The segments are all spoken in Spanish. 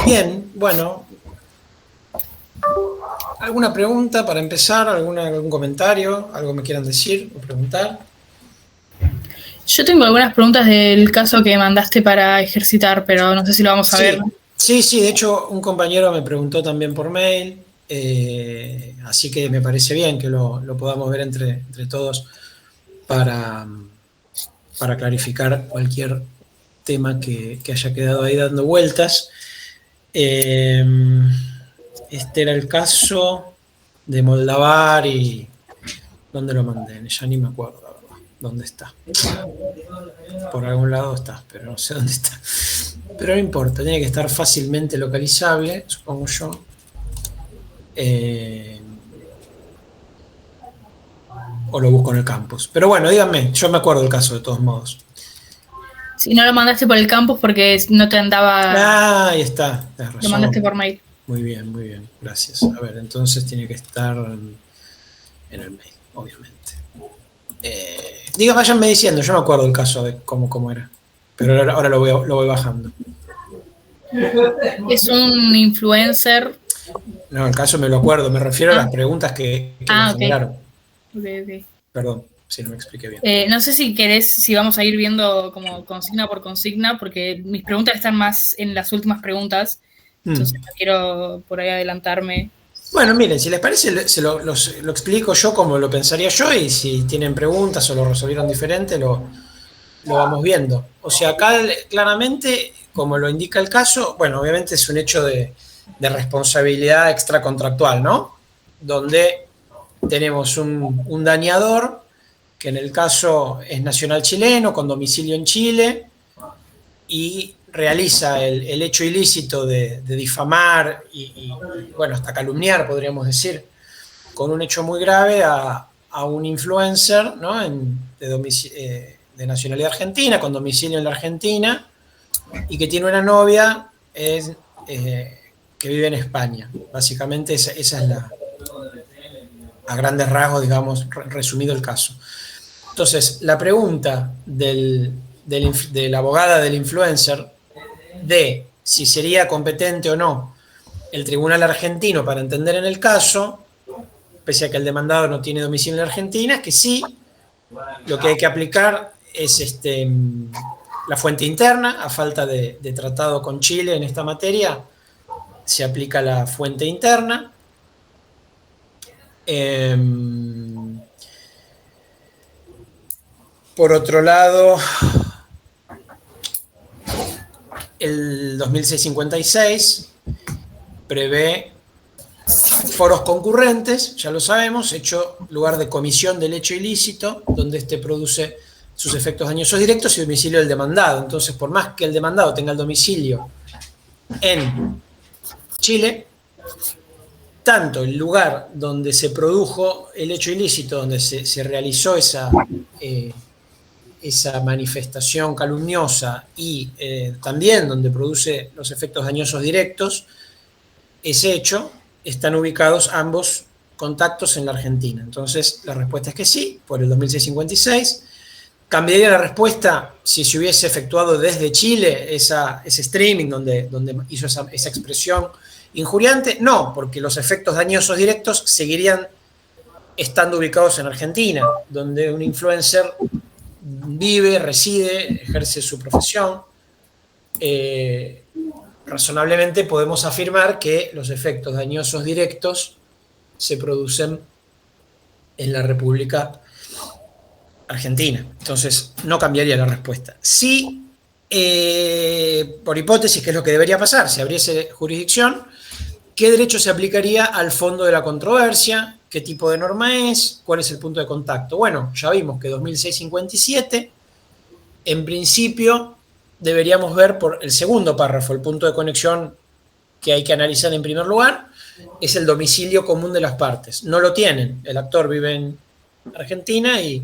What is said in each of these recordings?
Bien, bueno, ¿alguna pregunta para empezar? ¿Algún comentario? ¿Algo me quieran decir o preguntar? Yo tengo algunas preguntas del caso que mandaste para ejercitar, pero no sé si lo vamos a ver. Sí, sí, de hecho un compañero me preguntó también por mail, así que me parece bien que lo podamos ver entre todos para, para clarificar cualquier tema que haya quedado ahí dando vueltas. Eh, este era el caso de Moldavar y... ¿Dónde lo mandé? Ya ni me acuerdo, la verdad. ¿Dónde está? Por algún lado está, pero no sé dónde está. Pero no importa, tiene que estar fácilmente localizable, supongo yo. O lo busco en el campus. Pero bueno, díganme, yo me acuerdo del caso de todos modos. Si no lo mandaste por el campus porque no te andaba, Ah, ahí está, tienes lo mandaste razón. por mail. Muy bien, gracias. A ver, entonces tiene que estar en el mail, obviamente. Váyanme diciendo, yo me acuerdo del caso de cómo era. Pero ahora lo voy bajando. Es un influencer. No, el caso me lo acuerdo, me refiero a las preguntas que me Ok. generaron. Ok. Perdón, si no me expliqué bien. No sé si querés, si vamos a ir viendo como consigna por consigna, porque mis preguntas están más en las últimas preguntas, entonces no quiero por ahí adelantarme. Bueno, miren, si les parece, lo explico yo como lo pensaría yo y si tienen preguntas o lo resolvieron diferente, lo vamos viendo. O sea, acá claramente, como lo indica el caso, bueno, obviamente es un hecho de responsabilidad extracontractual, ¿no? Donde tenemos un dañador, que en el caso es nacional chileno, con domicilio en Chile, y realiza el hecho ilícito de difamar bueno, hasta calumniar, podríamos decir, con un hecho muy grave a un influencer, ¿no? De nacionalidad argentina, con domicilio en la Argentina, y que tiene una novia que vive en España. Básicamente esa es a grandes rasgos, digamos, resumido el caso. Entonces, la pregunta de la abogada del influencer de si sería competente o no el tribunal argentino para entender en el caso, pese a que el demandado no tiene domicilio en Argentina, es que sí, lo que hay que aplicar es la fuente interna, a falta de tratado con Chile en esta materia, se aplica la fuente interna. Por otro lado, el 2656 prevé foros concurrentes, ya lo sabemos, hecho lugar de comisión del hecho ilícito, donde éste produce sus efectos dañosos directos y domicilio del demandado. Entonces, por más que el demandado tenga el domicilio en Chile, tanto el lugar donde se produjo el hecho ilícito, donde se realizó esa manifestación calumniosa y también donde produce los efectos dañosos directos, ese hecho, están ubicados ambos contactos en la Argentina. Entonces, la respuesta es que sí, por el 2656. ¿Cambiaría la respuesta si se hubiese efectuado desde Chile ese streaming donde hizo esa expresión injuriante? No, porque los efectos dañosos directos seguirían estando ubicados en Argentina, donde un influencer vive, reside, ejerce su profesión. Razonablemente podemos afirmar que los efectos dañosos directos se producen en la República Argentina. Entonces, no cambiaría la respuesta. Sí, por hipótesis, ¿qué es lo que debería pasar? Si abriese jurisdicción, ¿qué derecho se aplicaría al fondo de la controversia? ¿Qué tipo de norma es? ¿Cuál es el punto de contacto? Bueno, ya vimos que 2657, en principio, deberíamos ver por el segundo párrafo, el punto de conexión que hay que analizar en primer lugar, es el domicilio común de las partes. No lo tienen. El actor vive en Argentina y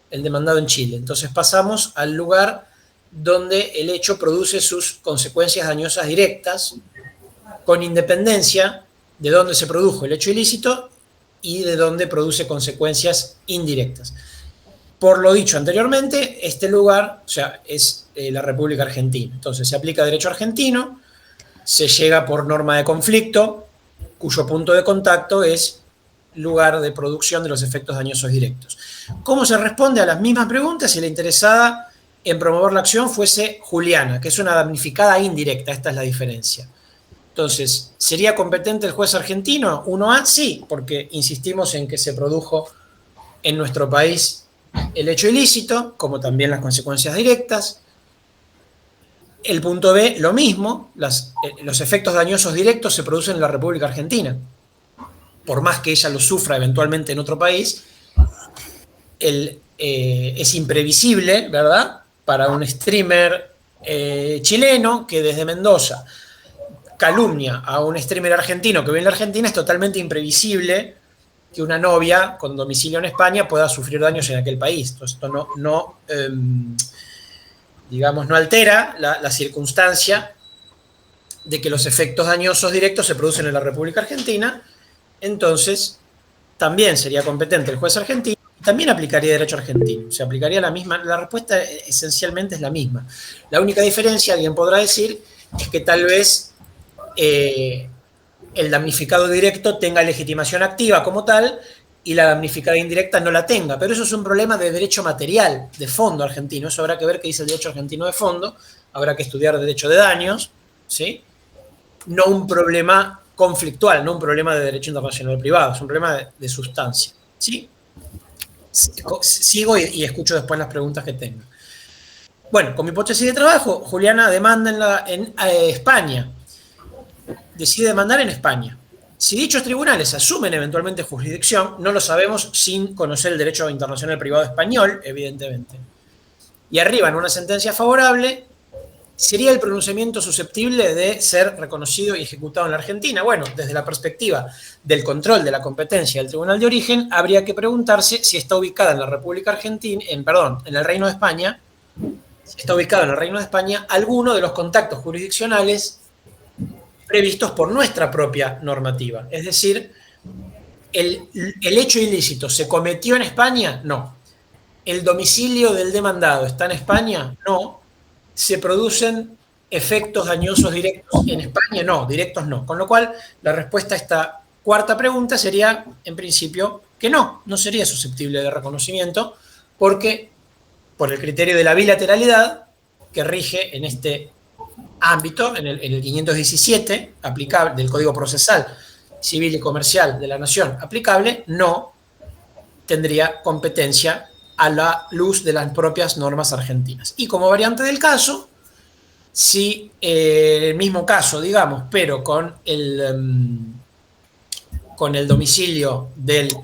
el demandado en Chile. Entonces pasamos al lugar donde el hecho produce sus consecuencias dañosas directas, con independencia de dónde se produjo el hecho ilícito y de dónde produce consecuencias indirectas. Por lo dicho anteriormente, este lugar, o sea, es la República Argentina. Entonces se aplica derecho argentino, se llega por norma de conflicto, cuyo punto de contacto es lugar de producción de los efectos dañosos directos. ¿Cómo se responde a las mismas preguntas si la interesada en promover la acción fuese Juliana, que es una damnificada indirecta? Esta es la diferencia. Entonces, ¿sería competente el juez argentino? 1A, sí, porque insistimos en que se produjo en nuestro país el hecho ilícito, como también las consecuencias directas. El punto B, lo mismo, los efectos dañosos directos se producen en la República Argentina. Por más que ella lo sufra eventualmente en otro país, es imprevisible, ¿verdad?, para un streamer chileno que desde Mendoza calumnia a un streamer argentino que vive en la Argentina. Es totalmente imprevisible que una novia con domicilio en España pueda sufrir daños en aquel país. Entonces, esto no altera la circunstancia de que los efectos dañosos directos se producen en la República Argentina. Entonces, también sería competente el juez argentino, también aplicaría derecho argentino. Se aplicaría la misma. La respuesta esencialmente es la misma. La única diferencia, alguien podrá decir, es que tal vez el damnificado directo tenga legitimación activa como tal y la damnificada indirecta no la tenga. Pero eso es un problema de derecho material, de fondo argentino. Eso habrá que ver qué dice el derecho argentino de fondo. Habrá que estudiar derecho de daños, ¿sí? No un problema conflictual, no un problema de derecho internacional privado, es un problema de sustancia, ¿sí? Sigo y escucho después las preguntas que tenga. Bueno, con mi hipótesis de trabajo, Juliana demanda en España. Decide demandar en España. Si dichos tribunales asumen eventualmente jurisdicción, no lo sabemos sin conocer el derecho internacional privado español, evidentemente, y arriban una sentencia favorable, ¿sería el pronunciamiento susceptible de ser reconocido y ejecutado en la Argentina? Bueno, desde la perspectiva del control de la competencia del tribunal de origen, habría que preguntarse si está ubicada en la República Argentina, en el Reino de España, si está ubicado en el Reino de España alguno de los contactos jurisdiccionales previstos por nuestra propia normativa. Es decir, ¿el hecho ilícito se cometió en España? No. ¿El domicilio del demandado está en España? No. ¿Se producen efectos dañosos directos en España? No, directos no. Con lo cual, la respuesta a esta cuarta pregunta sería, en principio, que no sería susceptible de reconocimiento, porque por el criterio de la bilateralidad que rige en este ámbito, en el 517 aplicable del Código Procesal Civil y Comercial de la Nación aplicable, no tendría competencia a la luz de las propias normas argentinas. Y como variante del caso, si el mismo caso, digamos, pero con el domicilio del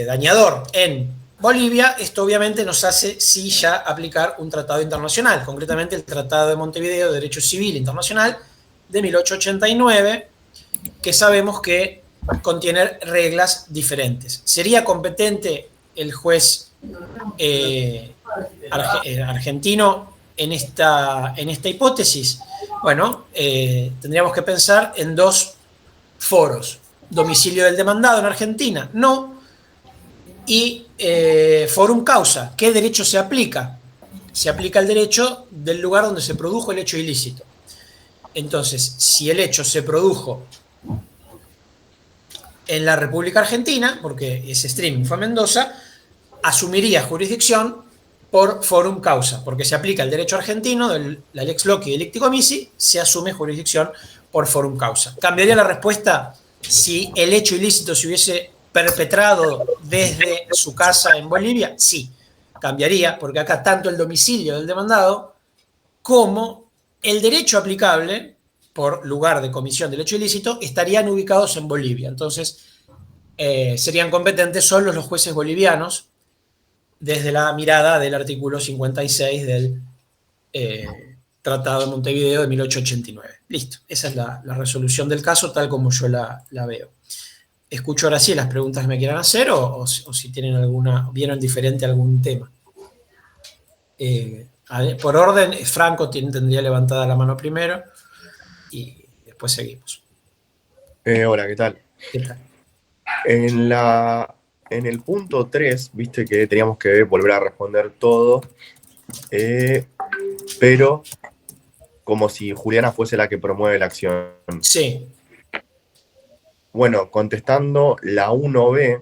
dañador en Bolivia, esto obviamente nos hace sí ya aplicar un tratado internacional, concretamente el Tratado de Montevideo de Derecho Civil Internacional de 1889, que sabemos que contiene reglas diferentes. ¿Sería competente el juez argentino en esta hipótesis? Bueno, tendríamos que pensar en dos foros. Domicilio del demandado en Argentina, no. Y forum causa, ¿qué derecho se aplica? Se aplica el derecho del lugar donde se produjo el hecho ilícito. Entonces, si el hecho se produjo en la República Argentina, porque ese streaming fue a Mendoza, asumiría jurisdicción por forum causa, porque se aplica el derecho argentino, la lex loci delicti comissi, se asume jurisdicción por forum causa. ¿Cambiaría la respuesta si el hecho ilícito se hubiese perpetrado desde su casa en Bolivia? Sí, cambiaría, porque acá tanto el domicilio del demandado como el derecho aplicable por lugar de comisión del hecho ilícito estarían ubicados en Bolivia. Entonces, serían competentes solo los jueces bolivianos desde la mirada del artículo 56 del Tratado de Montevideo de 1889. Listo, esa es la resolución del caso tal como yo la veo. Escucho ahora sí las preguntas que me quieran hacer o si tienen vieron diferente algún tema. Por orden, Franco tendría levantada la mano primero y después seguimos. Hola, ¿qué tal? ¿Qué tal? En el punto 3, viste que teníamos que volver a responder todo, pero como si Juliana fuese la que promueve la acción. Sí. Bueno, contestando la 1B,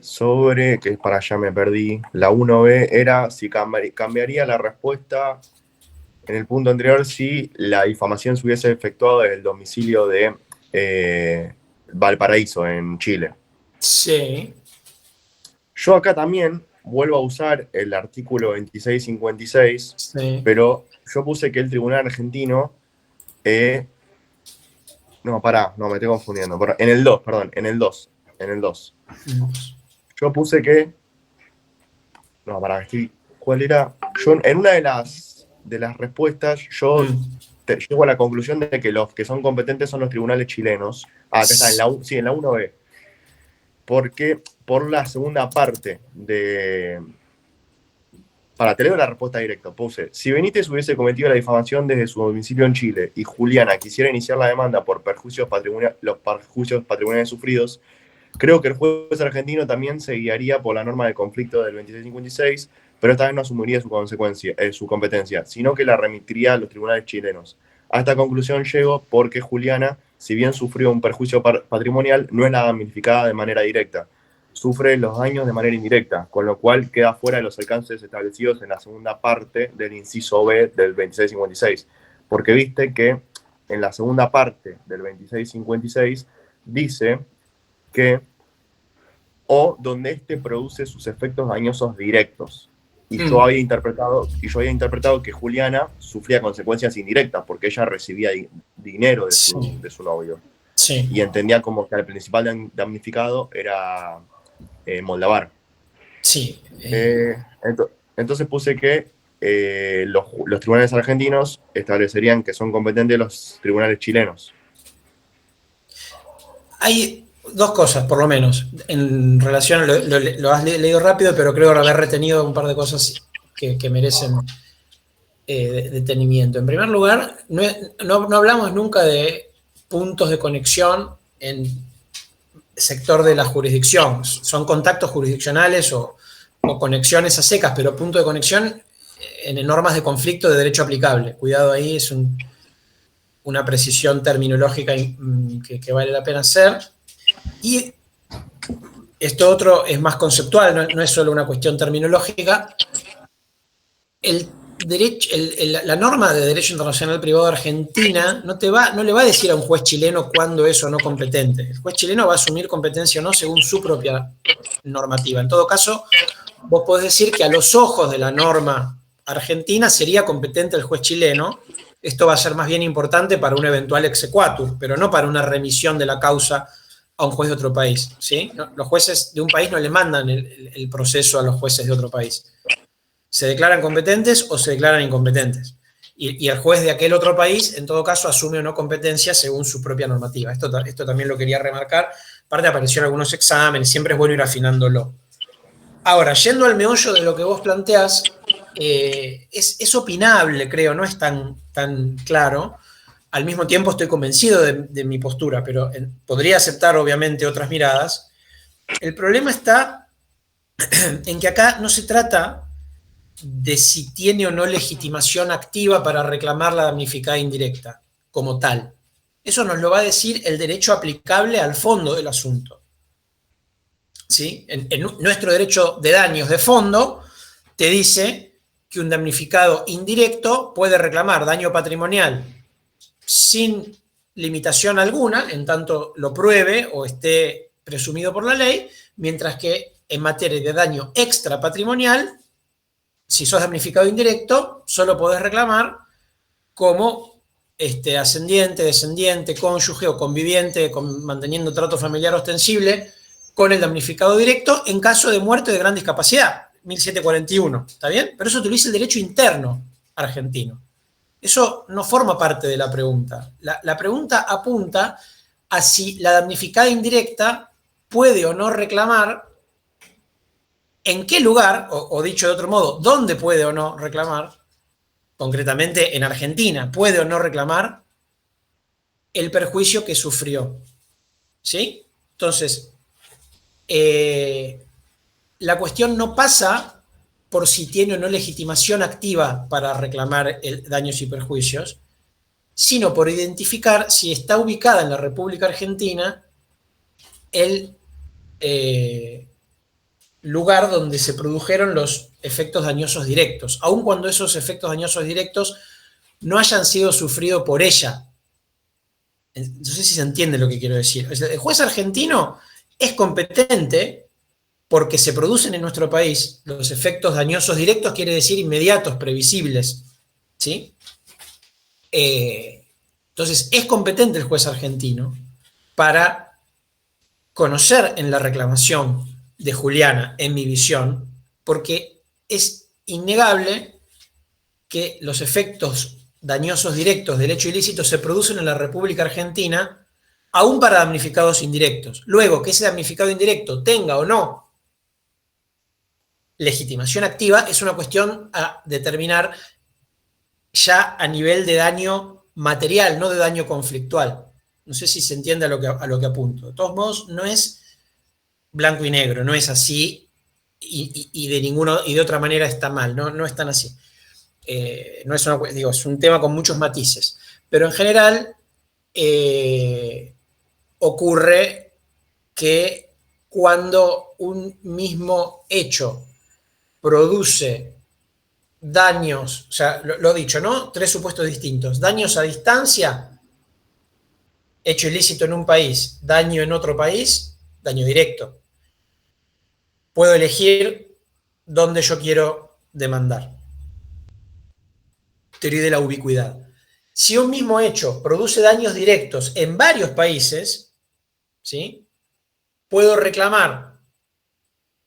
sobre, que para allá me perdí, la 1B era si cambiaría la respuesta en el punto anterior si la difamación se hubiese efectuado desde el domicilio de Valparaíso, en Chile. Sí. Yo acá también vuelvo a usar el artículo 2656, Sí. pero yo puse que el tribunal argentino... no, pará, no, me estoy confundiendo. En el 2, perdón, en el 2. En el 2. Yo puse que... No, pará, ¿cuál era? Yo, en una de las respuestas, yo llego a la conclusión de que los que son competentes son los tribunales chilenos. Ah, acá está, en la 1B. Porque por la segunda parte de... Te leo la respuesta directa. Puse, si Benítez hubiese cometido la difamación desde su domicilio en Chile y Juliana quisiera iniciar la demanda por los perjuicios patrimoniales sufridos, creo que el juez argentino también se guiaría por la norma de conflicto del 2656, pero esta vez no asumiría su competencia, sino que la remitiría a los tribunales chilenos. A esta conclusión llego porque Juliana, si bien sufrió un perjuicio patrimonial, no es la damnificada de manera directa. Sufre los daños de manera indirecta, con lo cual queda fuera de los alcances establecidos en la segunda parte del inciso B del 2656. Porque viste que en la segunda parte del 2656 dice que o donde éste produce sus efectos dañosos directos. Y yo había interpretado que Juliana sufría consecuencias indirectas porque ella recibía dinero de su novio. Sí. Y entendía como que el principal damnificado era Moldavar. Sí. Entonces puse que los tribunales argentinos establecerían que son competentes los tribunales chilenos. Hay dos cosas, por lo menos, en relación, lo has leído rápido, pero creo haber retenido un par de cosas que merecen detenimiento. En primer lugar, no hablamos nunca de puntos de conexión en sector de la jurisdicción. Son contactos jurisdiccionales o conexiones a secas, pero punto de conexión en normas de conflicto de derecho aplicable. Cuidado ahí, es una precisión terminológica que vale la pena hacer. Y esto otro es más conceptual, no es solo una cuestión terminológica. La norma de derecho internacional privado de Argentina no le va a decir a un juez chileno cuándo es o no competente. El juez chileno va a asumir competencia o no según su propia normativa. En todo caso, vos podés decir que a los ojos de la norma argentina sería competente el juez chileno. Esto va a ser más bien importante para un eventual exequatur, pero no para una remisión de la causa a un juez de otro país, ¿sí? Los jueces de un país no le mandan el proceso a los jueces de otro país. Se declaran competentes o se declaran incompetentes. Y el juez de aquel otro país, en todo caso, asume o no competencia según su propia normativa. Esto también lo quería remarcar. Aparte apareció en algunos exámenes, siempre es bueno ir afinándolo. Ahora, yendo al meollo de lo que vos planteás, es opinable, creo, no es tan claro. Al mismo tiempo estoy convencido de mi postura, pero podría aceptar obviamente otras miradas. El problema está en que acá no se trata de si tiene o no legitimación activa para reclamar la damnificada indirecta como tal. Eso nos lo va a decir el derecho aplicable al fondo del asunto. ¿Sí? En nuestro derecho de daños de fondo te dice que un damnificado indirecto puede reclamar daño patrimonial sin limitación alguna, en tanto lo pruebe o esté presumido por la ley, mientras que en materia de daño extrapatrimonial, si sos damnificado indirecto, solo podés reclamar como ascendiente, descendiente, cónyuge o conviviente, manteniendo trato familiar ostensible con el damnificado directo en caso de muerte de gran discapacidad, 1741, ¿está bien? Pero eso utiliza el derecho interno argentino. Eso no forma parte de la pregunta. La pregunta apunta a si la damnificada indirecta puede o no reclamar, en qué lugar, o dicho de otro modo, dónde puede o no reclamar, concretamente en Argentina, puede o no reclamar el perjuicio que sufrió. ¿Sí? Entonces, la cuestión no pasa por si tiene o no legitimación activa para reclamar daños y perjuicios, sino por identificar si está ubicada en la República Argentina el lugar donde se produjeron los efectos dañosos directos, aun cuando esos efectos dañosos directos no hayan sido sufridos por ella. No sé si se entiende lo que quiero decir. El juez argentino es competente porque se producen en nuestro país los efectos dañosos directos, quiere decir inmediatos, previsibles, ¿sí? Entonces, es competente el juez argentino para conocer en la reclamación de Juliana, en mi visión, porque es innegable que los efectos dañosos directos del hecho ilícito se producen en la República Argentina, aún para damnificados indirectos. Luego, que ese damnificado indirecto tenga o no legitimación activa es una cuestión a determinar ya a nivel de daño material, no de daño conflictual. No sé si se entiende a lo que apunto. De todos modos, no es blanco y negro, no es así y de otra manera está mal, no es tan así. No es es un tema con muchos matices, pero en general ocurre que cuando un mismo hecho produce daños, o sea, lo dicho, ¿no? 3 supuestos distintos. Daños a distancia, hecho ilícito en un país, daño en otro país, daño directo. Puedo elegir dónde yo quiero demandar. Teoría de la ubicuidad. Si un mismo hecho produce daños directos en varios países, ¿sí? Puedo reclamar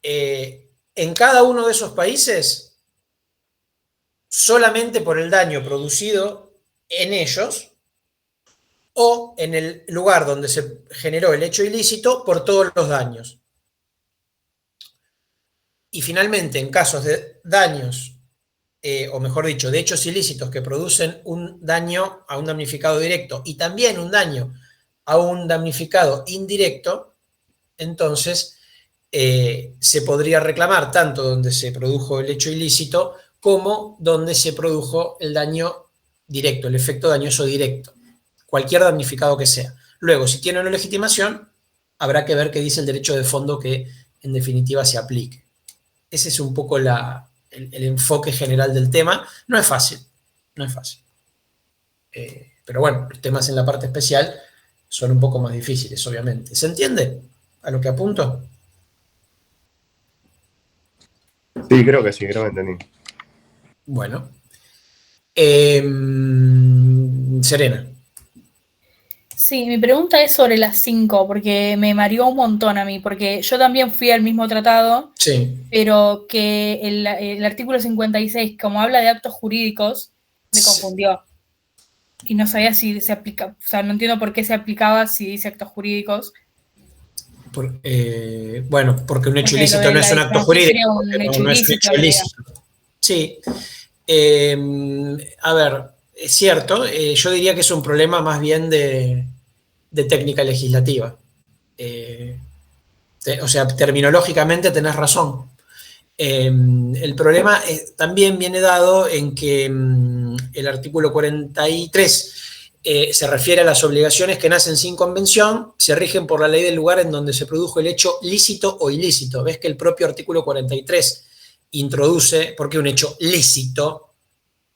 en cada uno de esos países solamente por el daño producido en ellos o en el lugar donde se generó el hecho ilícito por todos los daños. Y finalmente, en casos de daños, o mejor dicho, de hechos ilícitos que producen un daño a un damnificado directo y también un daño a un damnificado indirecto, entonces se podría reclamar tanto donde se produjo el hecho ilícito como donde se produjo el daño directo, el efecto dañoso directo, cualquier damnificado que sea. Luego, si tiene una legitimación, habrá que ver qué dice el derecho de fondo que en definitiva se aplique. Ese es un poco el enfoque general del tema. No es fácil, no es fácil. Pero bueno, los temas en la parte especial son un poco más difíciles, obviamente. ¿Se entiende a lo que apunto? Sí, creo que entendí. Bueno. Serena. Sí, mi pregunta es sobre las 5, porque me mareó un montón a mí, porque yo también fui al mismo tratado, sí. Pero que el artículo 56, como habla de actos jurídicos, me confundió. Y no sabía si se aplica, o sea, no entiendo por qué se aplicaba si dice actos jurídicos. Bueno, porque un hecho ilícito no es un acto jurídico. Un hecho ilícito. Sí. A ver, es cierto, yo diría que es un problema más bien de técnica legislativa. O sea, terminológicamente tenés razón. El problema también viene dado en que el artículo 43 se refiere a las obligaciones que nacen sin convención, se rigen por la ley del lugar en donde se produjo el hecho lícito o ilícito. Ves que el propio artículo 43 introduce, ¿por qué un hecho lícito?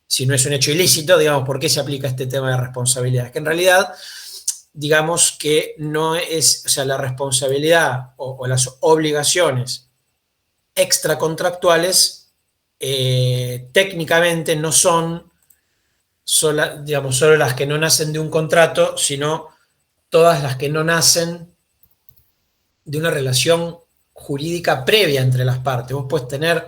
Si no es un hecho ilícito, digamos, ¿por qué se aplica este tema de responsabilidad? Que en realidad, digamos que no es, o sea, la responsabilidad o las obligaciones extracontractuales técnicamente no son solo las que no nacen de un contrato, sino todas las que no nacen de una relación jurídica previa entre las partes. Vos podés tener,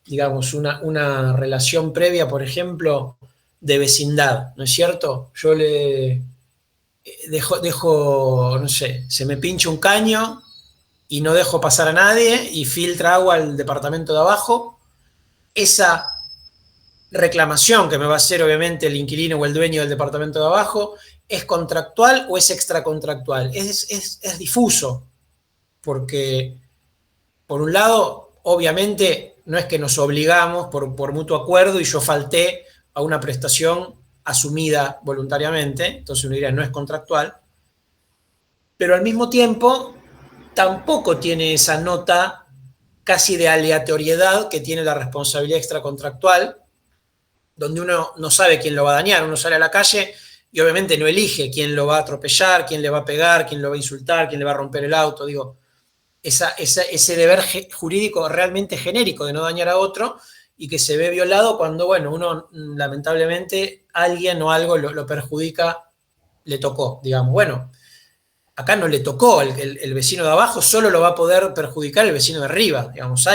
digamos, una relación previa, por ejemplo, de vecindad, ¿no es cierto? Yo le dejo, no sé, se me pincha un caño y no dejo pasar a nadie y filtra agua al departamento de abajo. Esa reclamación que me va a hacer obviamente el inquilino o el dueño del departamento de abajo, ¿es contractual o es extracontractual? Es difuso, porque por un lado, obviamente, no es que nos obligamos por mutuo acuerdo y yo falté a una prestación asumida voluntariamente, entonces uno diría no es contractual, pero al mismo tiempo tampoco tiene esa nota casi de aleatoriedad que tiene la responsabilidad extracontractual, donde uno no sabe quién lo va a dañar, uno sale a la calle y obviamente no elige quién lo va a atropellar, quién le va a pegar, quién lo va a insultar, quién le va a romper el auto, digo, ese deber jurídico realmente genérico de no dañar a otro y que se ve violado cuando, bueno, uno lamentablemente alguien o algo lo perjudica, le tocó, digamos, bueno, acá no le tocó, el vecino de abajo solo lo va a poder perjudicar el vecino de arriba, digamos,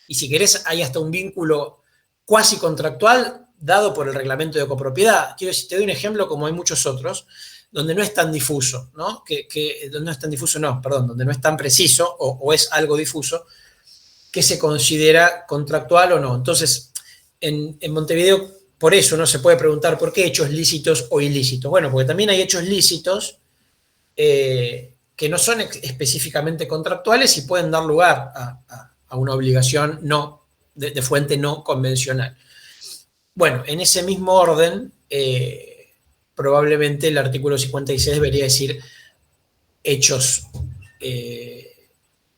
y si querés hay hasta un vínculo cuasi contractual dado por el reglamento de copropiedad. Quiero decir, te doy un ejemplo como hay muchos otros, donde no es tan difuso, ¿no? Donde no es tan difuso, no, perdón, donde no es tan preciso o es algo difuso, que se considera contractual o no. Entonces, en Montevideo, por eso no se puede preguntar por qué hechos lícitos o ilícitos. Bueno, porque también hay hechos lícitos que no son específicamente contractuales y pueden dar lugar a una obligación no, de fuente no convencional. Bueno, en ese mismo orden, probablemente el artículo 56 debería decir hechos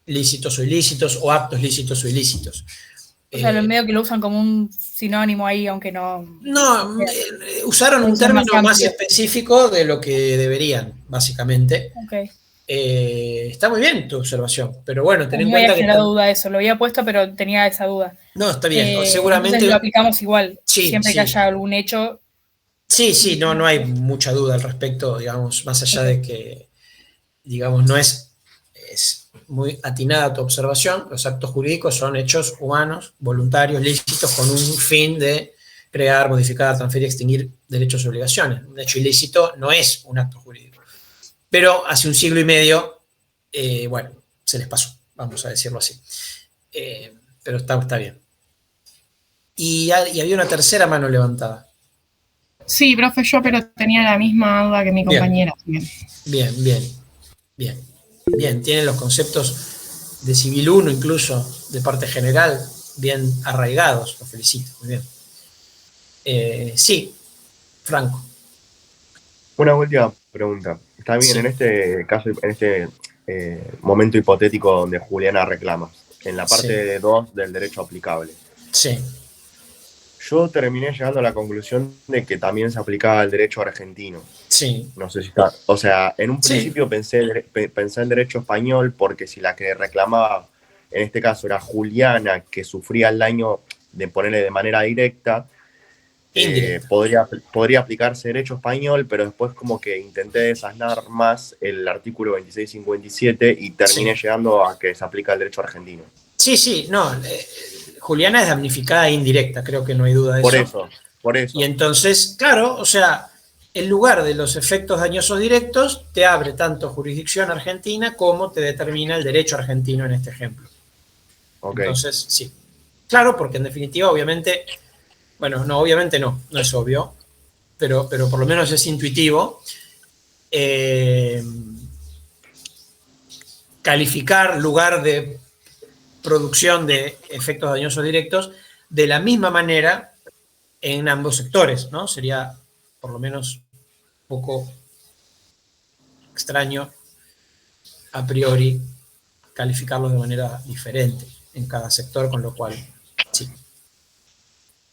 lícitos o ilícitos o actos lícitos o ilícitos. O sea, los medios que lo usan como un sinónimo ahí, aunque no... No, usaron un término más específico de lo que deberían, básicamente. Okay. Está muy bien tu observación, pero bueno, ten en cuenta que... No había duda de eso, lo había puesto, pero tenía esa duda. No, está bien, seguramente... Entonces lo aplicamos igual, sí, siempre sí. que haya algún hecho... Sí, no hay mucha duda al respecto, digamos, más allá de que, digamos, no es muy atinada tu observación. Los actos jurídicos son hechos humanos, voluntarios, lícitos, con un fin de crear, modificar, transferir, extinguir derechos y obligaciones. Un hecho ilícito no es un acto jurídico. Pero hace un siglo y medio, bueno, se les pasó, vamos a decirlo así. Pero está bien. Y había una tercera mano levantada. Sí, profe, yo pero tenía la misma duda que mi compañera. Bien, tienen los conceptos de Civil 1 incluso, de parte general, bien arraigados, los felicito, muy bien. Sí, Franco. Una última pregunta. Está bien, sí. En este caso, en este momento hipotético donde Juliana reclama, en la parte 2 del derecho aplicable. Sí. Yo terminé llegando a la conclusión de que también se aplicaba el derecho argentino. Sí. No sé si está... O sea, en un principio pensé en derecho español porque si la que reclamaba, en este caso, era Juliana, que sufría el daño de ponerle de manera directa, podría aplicarse derecho español, pero después como que intenté desasnar más el artículo 2657 y terminé llegando a que se aplica el derecho argentino. Sí, no... Juliana es damnificada e indirecta, creo que no hay duda de eso. Por eso. Y entonces, claro, o sea, en lugar de los efectos dañosos directos, te abre tanto jurisdicción argentina como te determina el derecho argentino en este ejemplo. Okay. Entonces, sí. Claro, porque en definitiva, obviamente, bueno, no, obviamente no es obvio, pero por lo menos es intuitivo. Calificar lugar de producción de efectos dañosos directos de la misma manera en ambos sectores, ¿no? Sería por lo menos un poco extraño a priori calificarlos de manera diferente en cada sector, con lo cual, sí.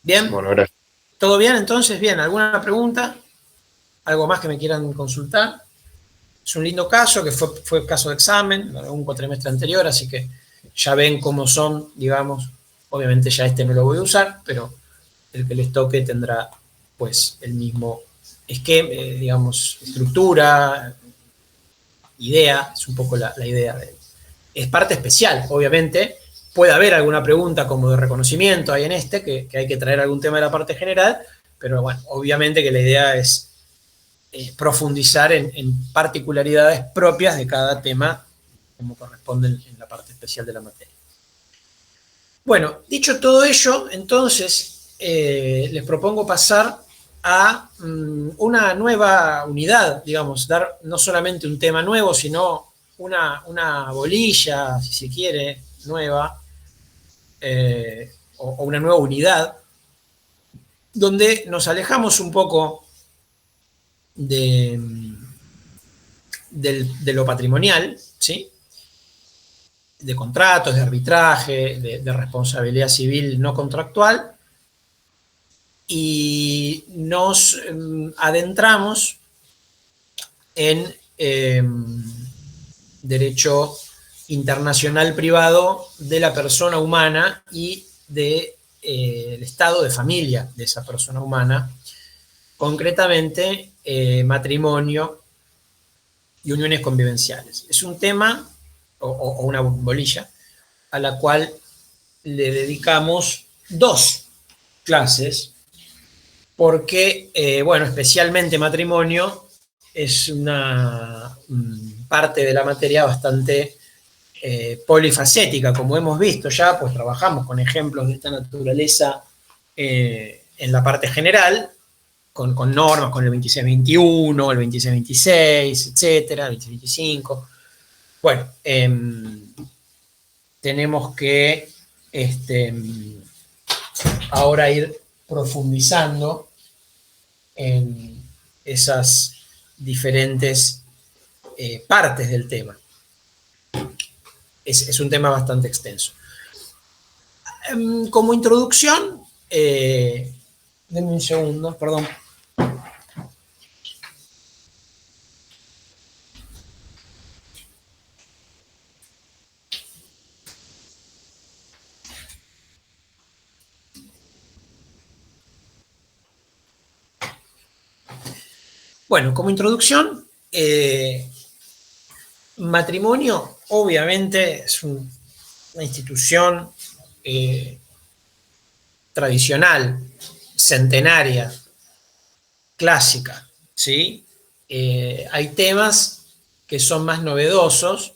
¿Bien? Bueno, gracias. ¿Todo bien entonces? Bien, ¿alguna pregunta? ¿Algo más que me quieran consultar? Es un lindo caso, que fue caso de examen, un cuatrimestre anterior, así que ya ven cómo son, digamos, obviamente ya este no lo voy a usar, pero el que les toque tendrá pues el mismo esquema, digamos, estructura, idea, es un poco la idea. Es parte especial, obviamente, puede haber alguna pregunta como de reconocimiento ahí en que hay que traer algún tema de la parte general, pero bueno, obviamente que la idea es profundizar en particularidades propias de cada tema como corresponde en la parte especial de la materia. Bueno, dicho todo ello, entonces les propongo pasar a una nueva unidad, digamos, dar no solamente un tema nuevo, sino una bolilla, si se quiere, nueva, o una nueva unidad, donde nos alejamos un poco de lo patrimonial, ¿sí? De contratos, de arbitraje, de responsabilidad civil no contractual, y nos adentramos en derecho internacional privado de la persona humana y del estado de familia de esa persona humana, concretamente matrimonio y uniones convivenciales. Es un tema o una bolilla a la cual le dedicamos 2 clases, porque, bueno, especialmente matrimonio es una parte de la materia bastante polifacética, como hemos visto ya, pues trabajamos con ejemplos de esta naturaleza en la parte general, con normas, con el 2621, el 2626, etcétera, el 2625. Bueno, tenemos que ahora ir profundizando en esas diferentes partes del tema. Es un tema bastante extenso. Como introducción, denme un segundo, perdón. Bueno, como introducción, matrimonio obviamente es una institución tradicional, centenaria, clásica, ¿sí? Hay temas que son más novedosos,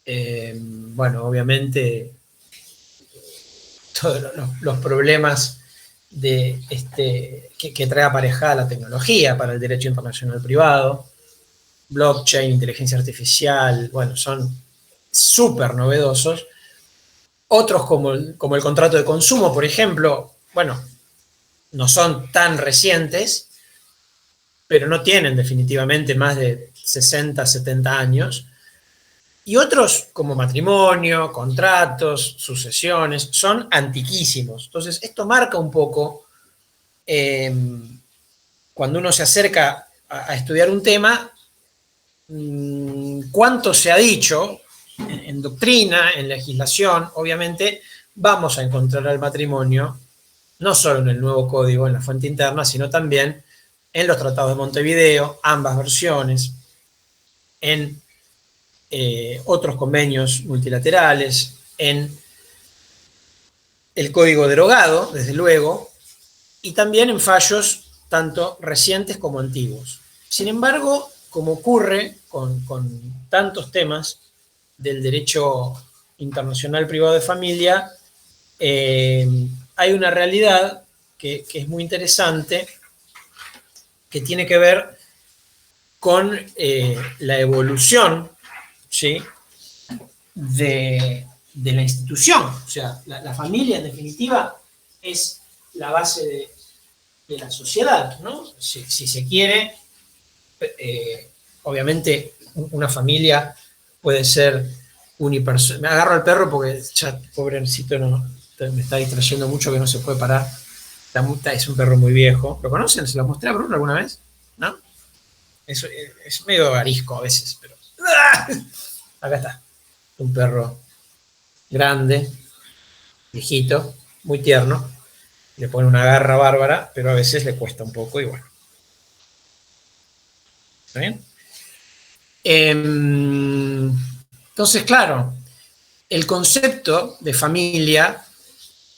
bueno, obviamente todos los problemas que trae aparejada la tecnología para el derecho internacional privado, blockchain, inteligencia artificial, bueno, son súper novedosos. Otros como el contrato de consumo, por ejemplo, bueno, no son tan recientes, pero no tienen definitivamente más de 60, 70 años. Y otros como matrimonio, contratos, sucesiones, son antiquísimos. Entonces, esto marca un poco, cuando uno se acerca a estudiar un tema, cuánto se ha dicho en doctrina, en legislación. Obviamente vamos a encontrar al matrimonio no solo en el nuevo código, en la fuente interna, sino también en los tratados de Montevideo, ambas versiones, en otros convenios multilaterales, en el código derogado, desde luego, y también en fallos tanto recientes como antiguos. Sin embargo, como ocurre con tantos temas del derecho internacional privado de familia, hay una realidad que es muy interesante, que tiene que ver con la evolución, ¿sí?, de la institución. O sea, la familia, en definitiva, es la base de la sociedad, ¿no? Si se quiere, obviamente una familia puede ser unipersonal. Me agarro al perro porque ya, pobrecito, me está distrayendo mucho, que no se puede parar. Es un perro muy viejo. ¿Lo conocen? ¿Se lo mostré a Bruno alguna vez? ¿No? Es medio arisco a veces, pero... ¡Ah! Acá está. Un perro grande, viejito, muy tierno. Le pone una garra bárbara, pero a veces le cuesta un poco y bueno. ¿Está bien? Entonces, claro, el concepto de familia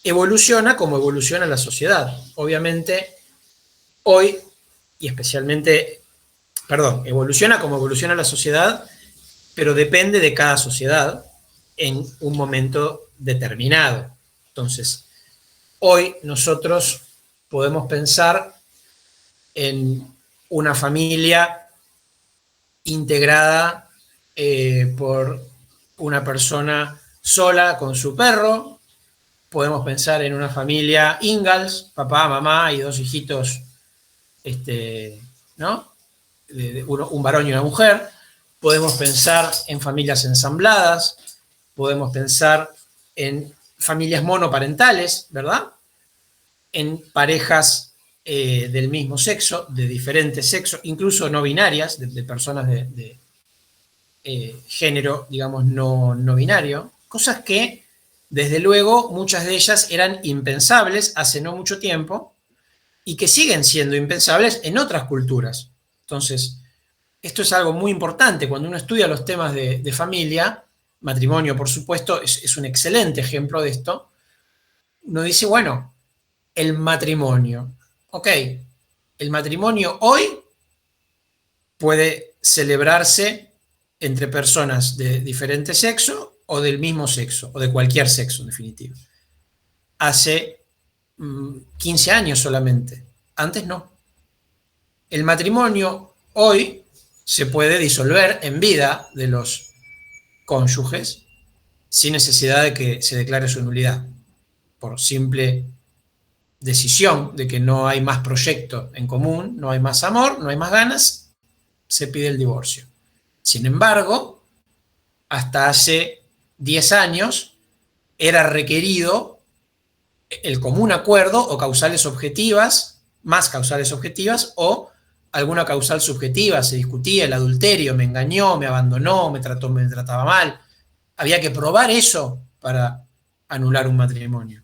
evoluciona como evoluciona la sociedad. Obviamente, hoy, y especialmente, evoluciona como evoluciona la sociedad, pero depende de cada sociedad en un momento determinado. Entonces, hoy nosotros podemos pensar en una familia integrada por una persona sola con su perro, podemos pensar en una familia Ingalls, papá, mamá y 2 hijitos, ¿no? Un varón y una mujer. Podemos pensar en familias ensambladas, podemos pensar en familias monoparentales, ¿verdad? En parejas del mismo sexo, de diferente sexo, incluso no binarias, de personas de género, digamos, no binario, cosas que, desde luego, muchas de ellas eran impensables hace no mucho tiempo y que siguen siendo impensables en otras culturas. Entonces, esto es algo muy importante. Cuando uno estudia los temas de familia, matrimonio, por supuesto, es un excelente ejemplo de esto. Uno dice, bueno, el matrimonio. Ok, el matrimonio hoy puede celebrarse entre personas de diferente sexo o del mismo sexo, o de cualquier sexo, en definitiva. Hace 15 años solamente. Antes no. El matrimonio hoy se puede disolver en vida de los cónyuges sin necesidad de que se declare su nulidad, por simple decisión de que no hay más proyecto en común, no hay más amor, no hay más ganas, se pide el divorcio. Sin embargo, hasta hace 10 años era requerido el común acuerdo o causales objetivas, más causales objetivas, o alguna causal subjetiva. Se discutía el adulterio, me engañó, me abandonó, me trataba mal. Había que probar eso para anular un matrimonio,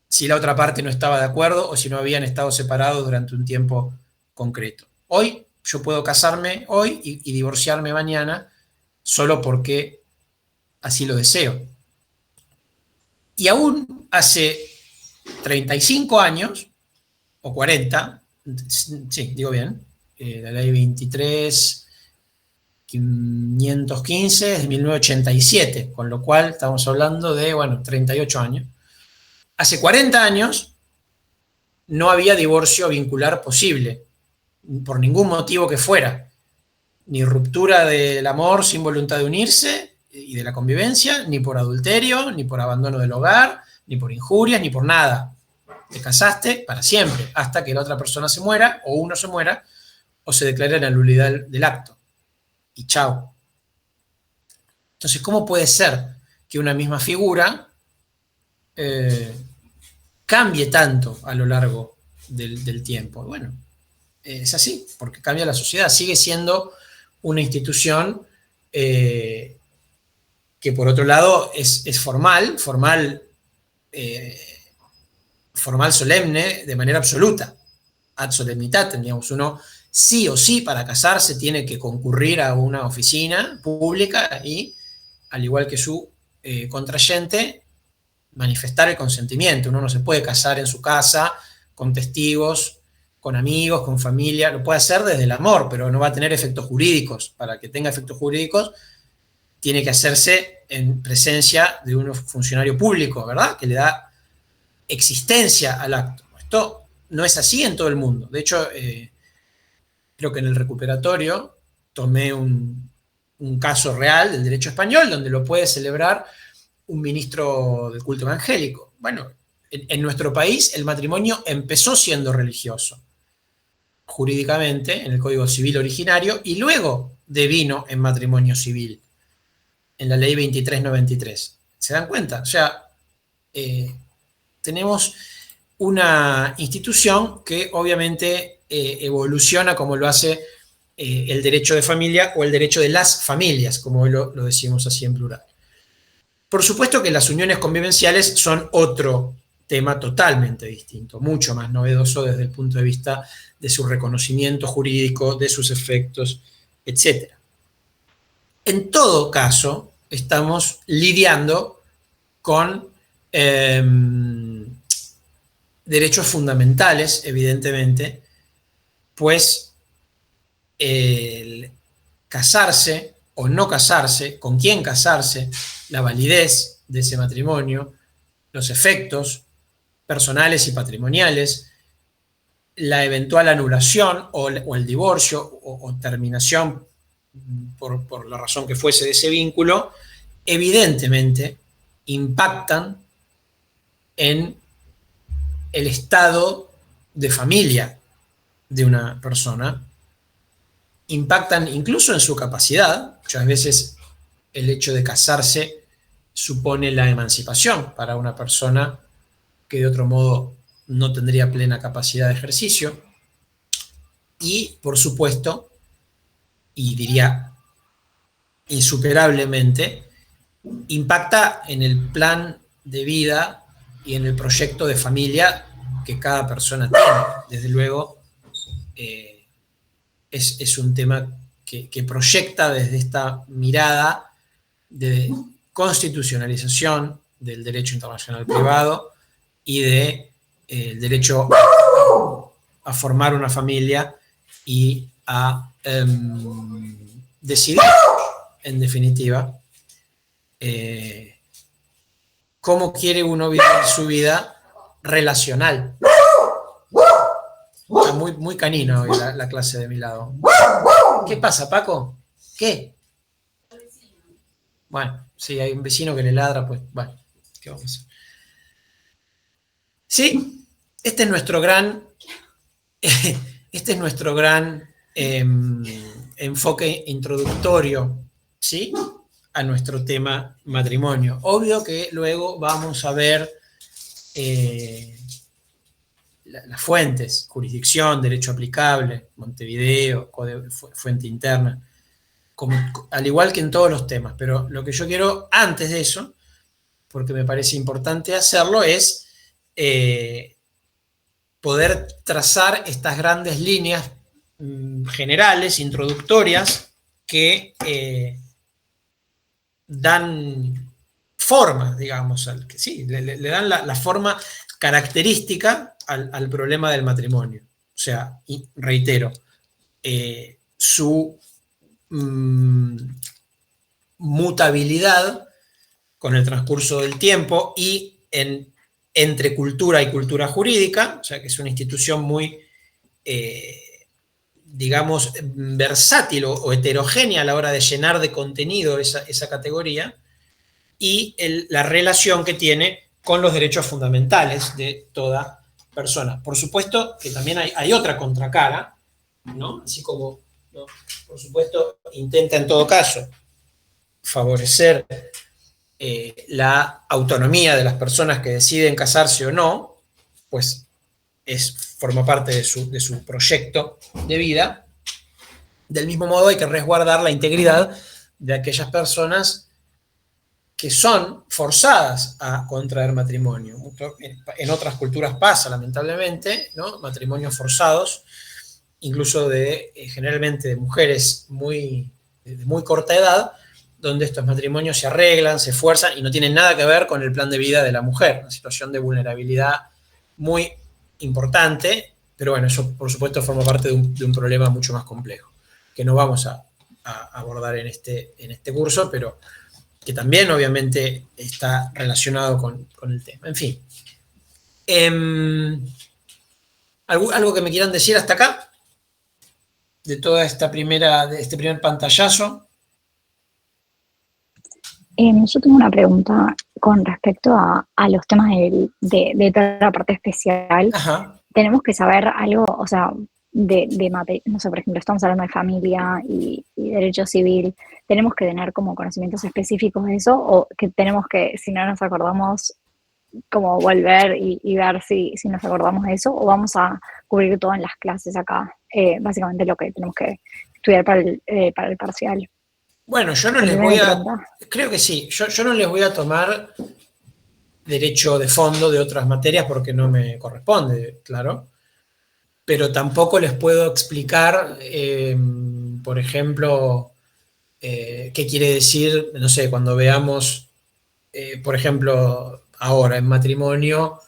si la otra parte no estaba de acuerdo o si no habían estado separados durante un tiempo concreto. Hoy yo puedo casarme hoy y divorciarme mañana solo porque así lo deseo. Y aún hace 35 años, o 40, sí, digo bien, la ley 23.515 es de 1987, con lo cual estamos hablando de, 38 años. Hace 40 años no había divorcio vincular posible, por ningún motivo que fuera, ni ruptura del amor sin voluntad de unirse y de la convivencia, ni por adulterio, ni por abandono del hogar, ni por injurias, ni por nada. Te casaste para siempre, hasta que la otra persona se muera, o uno se muera, o se declare la nulidad del acto. Y chao. Entonces, ¿cómo puede ser que una misma figura cambie tanto a lo largo del tiempo? Bueno, es así, porque cambia la sociedad. Sigue siendo una institución que, por otro lado, es formal solemne de manera absoluta, ad solemnitatem, digamos. Uno sí o sí para casarse tiene que concurrir a una oficina pública y, al igual que su contrayente, manifestar el consentimiento. Uno no se puede casar en su casa con testigos, con amigos, con familia. Lo puede hacer desde el amor, pero no va a tener efectos jurídicos. Para que tenga efectos jurídicos tiene que hacerse en presencia de un funcionario público, ¿verdad? Que le da existencia al acto. Esto no es así en todo el mundo. De hecho, creo que en el recuperatorio tomé un caso real del derecho español donde lo puede celebrar un ministro del culto evangélico. Bueno, en nuestro país el matrimonio empezó siendo religioso, jurídicamente, en el Código Civil originario, y luego devino en matrimonio civil, en la ley 2393. ¿Se dan cuenta? O sea, tenemos una institución que obviamente evoluciona como lo hace el derecho de familia o el derecho de las familias, como hoy lo decimos así en plural. Por supuesto que las uniones convivenciales son otro tema totalmente distinto, mucho más novedoso desde el punto de vista de su reconocimiento jurídico, de sus efectos, etc. En todo caso, estamos lidiando con derechos fundamentales, evidentemente, pues el casarse o no casarse, con quién casarse, la validez de ese matrimonio, los efectos personales y patrimoniales, la eventual anulación o el divorcio o terminación por la razón que fuese de ese vínculo, evidentemente impactan en el estado de familia de una persona, impactan incluso en su capacidad. Muchas veces el hecho de casarse supone la emancipación para una persona que de otro modo no tendría plena capacidad de ejercicio. Y, por supuesto, y diría insuperablemente, impacta en el plan de vida y en el proyecto de familia que cada persona tiene. Desde luego, es un tema que proyecta desde esta mirada de constitucionalización del derecho internacional privado y de el derecho a formar una familia y a decidir, en definitiva, cómo quiere uno vivir su vida relacional. Está muy, muy canino hoy la clase de mi lado. ¿Qué pasa, Paco? ¿Qué? Bueno, sí, hay un vecino que le ladra, pues, bueno, ¿qué vamos a hacer? Sí, este es nuestro gran enfoque introductorio, ¿sí?, a nuestro tema matrimonio. Obvio que luego vamos a ver las fuentes: jurisdicción, derecho aplicable, Montevideo, fuente interna, al igual que en todos los temas. Pero lo que yo quiero antes de eso, porque me parece importante hacerlo, es poder trazar estas grandes líneas generales, introductorias, que dan forma, digamos, sí, le dan la forma característica al problema del matrimonio. O sea, y reitero, su mutabilidad con el transcurso del tiempo y entre cultura y cultura jurídica, o sea, que es una institución muy, digamos, versátil o heterogénea a la hora de llenar de contenido esa categoría, y la relación que tiene con los derechos fundamentales de toda persona. Por supuesto que también hay otra contracara, ¿no? Así como, ¿no?, por supuesto, intenta en todo caso favorecer la autonomía de las personas que deciden casarse o no, pues forma parte de su proyecto de vida. Del mismo modo, hay que resguardar la integridad de aquellas personas que son forzadas a contraer matrimonio. En otras culturas pasa, lamentablemente, ¿no?, matrimonios forzados, incluso generalmente de mujeres de muy corta edad, donde estos matrimonios se arreglan, se esfuerzan y no tienen nada que ver con el plan de vida de la mujer. Una situación de vulnerabilidad muy importante, pero bueno, eso por supuesto forma parte de un problema mucho más complejo, que no vamos a abordar en este curso, pero que también obviamente está relacionado con el tema. En fin. ¿Algo que me quieran decir hasta acá? De toda este primer pantallazo. Yo tengo una pregunta con respecto a los temas de toda la parte especial. Ajá. Tenemos que saber algo, o sea, no sé, por ejemplo, estamos hablando de familia y derecho civil. ¿Tenemos que tener como conocimientos específicos de eso, o que tenemos que, si no nos acordamos, como volver y ver si nos acordamos de eso, o vamos a cubrir todo en las clases acá? Básicamente lo que tenemos que estudiar para el parcial. Bueno, yo no les voy a... Creo que sí. Yo no les voy a tomar derecho de fondo de otras materias porque no me corresponde, claro. Pero tampoco les puedo explicar, por ejemplo, qué quiere decir, no sé, cuando veamos, por ejemplo, ahora en matrimonio,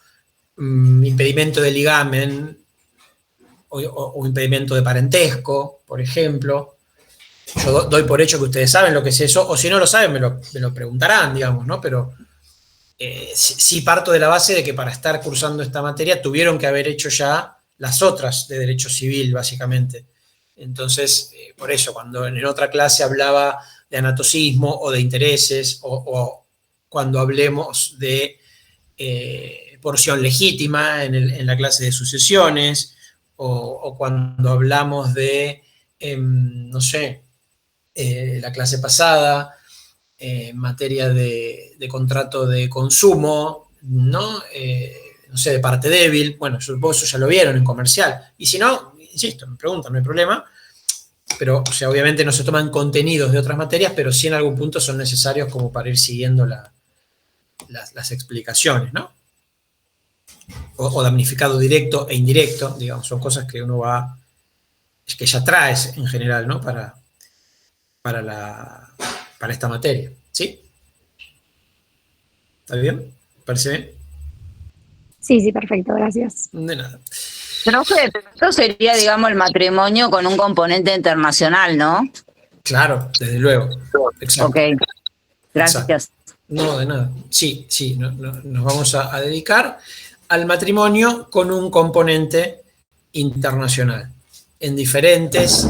impedimento de ligamen o impedimento de parentesco, por ejemplo. Yo doy por hecho que ustedes saben lo que es eso, o si no lo saben me lo preguntarán, digamos, ¿no? Pero sí parto de la base de que para estar cursando esta materia tuvieron que haber hecho ya las otras de derecho civil, básicamente. Entonces, por eso, cuando en otra clase hablaba de anatocismo o de intereses, o cuando hablemos de, porción legítima en la clase de sucesiones, o cuando hablamos de, no sé, la clase pasada, en materia de contrato de consumo, ¿no? No sé, de parte débil, bueno, supongo eso ya lo vieron en comercial, y si no, insisto, me preguntan, no hay problema, pero, o sea, obviamente no se toman contenidos de otras materias, pero sí en algún punto son necesarios como para ir siguiendo las explicaciones, ¿no? O damnificado directo e indirecto, digamos, son cosas que uno va, que ya traes en general, ¿no? Para esta materia, ¿sí? ¿Está bien? ¿Parece bien? Sí, perfecto, gracias. De nada. Profe, esto sería, digamos, el matrimonio con un componente internacional, ¿no? Claro, desde luego. Exacto. Ok, gracias. Exacto. No, de nada. Sí, nos vamos a dedicar al matrimonio con un componente internacional en diferentes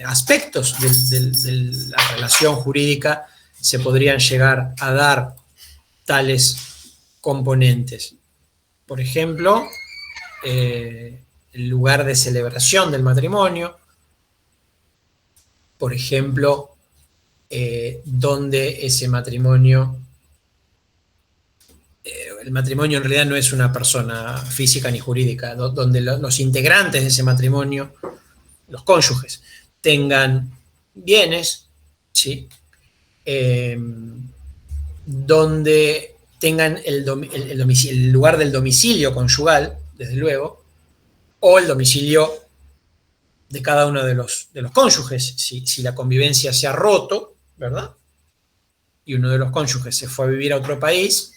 aspectos de la relación jurídica se podrían llegar a dar tales componentes. Por ejemplo, el lugar de celebración del matrimonio, por ejemplo, donde ese matrimonio, el matrimonio en realidad no es una persona física ni jurídica, donde los integrantes de ese matrimonio, los cónyuges, tengan bienes, ¿sí? Donde tengan el lugar del domicilio conyugal, desde luego, o el domicilio de cada uno de los cónyuges, si la convivencia se ha roto, ¿verdad? Y uno de los cónyuges se fue a vivir a otro país,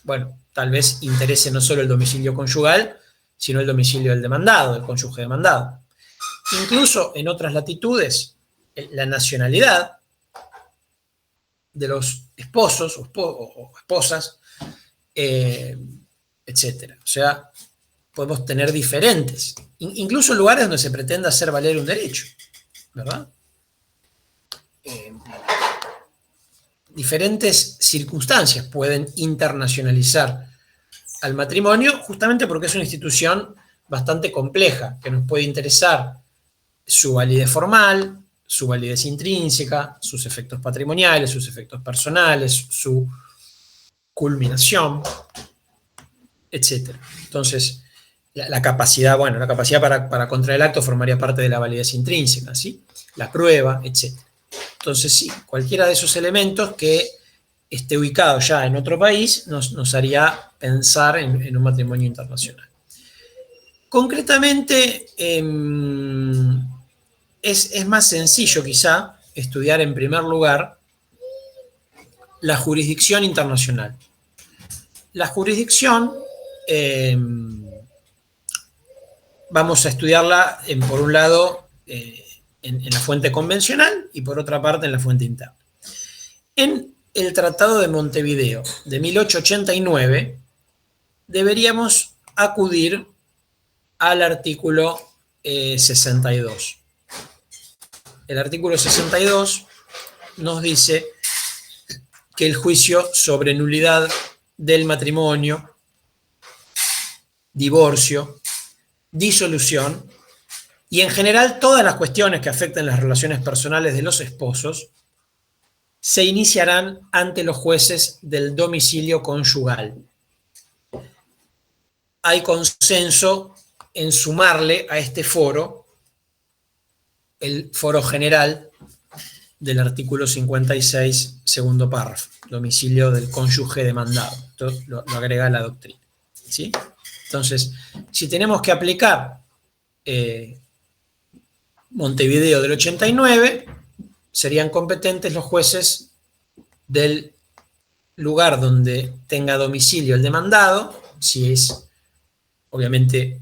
bueno, tal vez interese no solo el domicilio conyugal, sino el domicilio del demandado, del cónyuge demandado. Incluso en otras latitudes, la nacionalidad de los esposos o esposas, etcétera. O sea, podemos tener diferentes, incluso lugares donde se pretenda hacer valer un derecho, ¿verdad? Diferentes circunstancias pueden internacionalizar al matrimonio, justamente porque es una institución bastante compleja, que nos puede interesar su validez formal, su validez intrínseca, sus efectos patrimoniales, sus efectos personales, su culminación, etc. Entonces, la capacidad, bueno, la capacidad para contraer el acto formaría parte de la validez intrínseca, ¿sí? La prueba, etc. Entonces, sí, cualquiera de esos elementos que esté ubicado ya en otro país nos haría pensar en un matrimonio internacional. Concretamente, es más sencillo quizá estudiar en primer lugar la jurisdicción internacional. La jurisdicción, vamos a estudiarla por un lado en la fuente convencional y por otra parte en la fuente interna. En el Tratado de Montevideo de 1889 deberíamos acudir al artículo 62. El artículo 62 nos dice que el juicio sobre nulidad del matrimonio, divorcio, disolución y en general todas las cuestiones que afecten las relaciones personales de los esposos se iniciarán ante los jueces del domicilio conyugal. Hay consenso en sumarle a este foro el foro general del artículo 56, segundo párrafo, domicilio del cónyuge demandado. Esto lo agrega la doctrina, ¿sí? Entonces, si tenemos que aplicar Montevideo del 89, serían competentes los jueces del lugar donde tenga domicilio el demandado, si es, obviamente,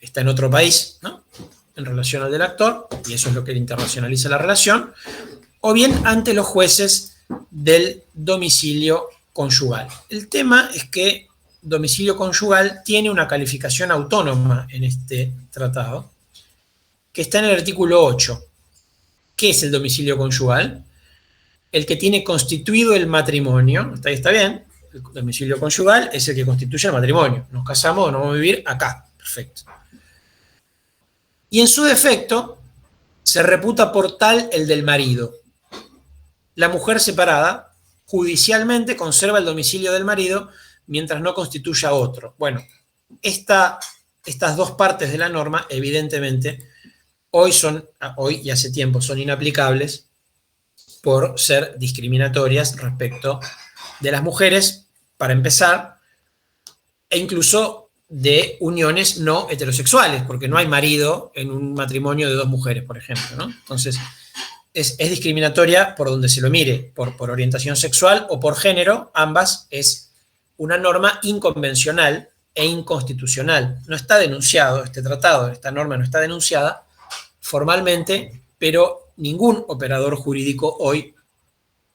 está en otro país, ¿no?, en relación al del actor, y eso es lo que internacionaliza la relación, o bien ante los jueces del domicilio conyugal. El tema es que domicilio conyugal tiene una calificación autónoma en este tratado, que está en el artículo 8. ¿Qué es el domicilio conyugal? El que tiene constituido el matrimonio, hasta ahí está bien, el domicilio conyugal es el que constituye el matrimonio. Nos casamos, nos vamos a vivir acá. Perfecto. Y en su defecto, se reputa por tal el del marido. La mujer separada, judicialmente, conserva el domicilio del marido mientras no constituya otro. Bueno, estas dos partes de la norma, evidentemente, hoy y hace tiempo son inaplicables por ser discriminatorias respecto de las mujeres, para empezar, e incluso de uniones no heterosexuales, porque no hay marido en un matrimonio de dos mujeres, por ejemplo, ¿no? Entonces, es discriminatoria por donde se lo mire, por orientación sexual o por género, ambas es una norma inconvencional e inconstitucional. No está denunciado este tratado, esta norma no está denunciada formalmente, pero ningún operador jurídico hoy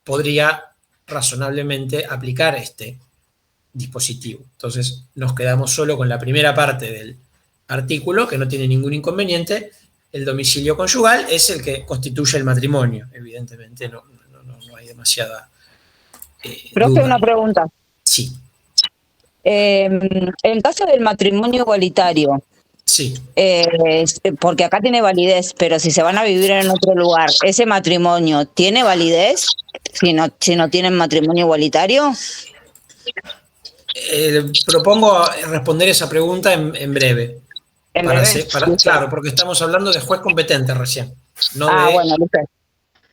podría razonablemente aplicar este dispositivo. Entonces nos quedamos solo con la primera parte del artículo, que no tiene ningún inconveniente. El domicilio conyugal es el que constituye el matrimonio. Evidentemente no hay demasiada Profe, duda. una pregunta. Sí. En caso del matrimonio igualitario, Sí. porque acá tiene validez, pero si se van a vivir en otro lugar, ¿ese matrimonio tiene validez si no tienen matrimonio igualitario? Propongo responder esa pregunta en breve. ¿En breve? Claro, porque estamos hablando de juez competente recién. No Bueno, listo.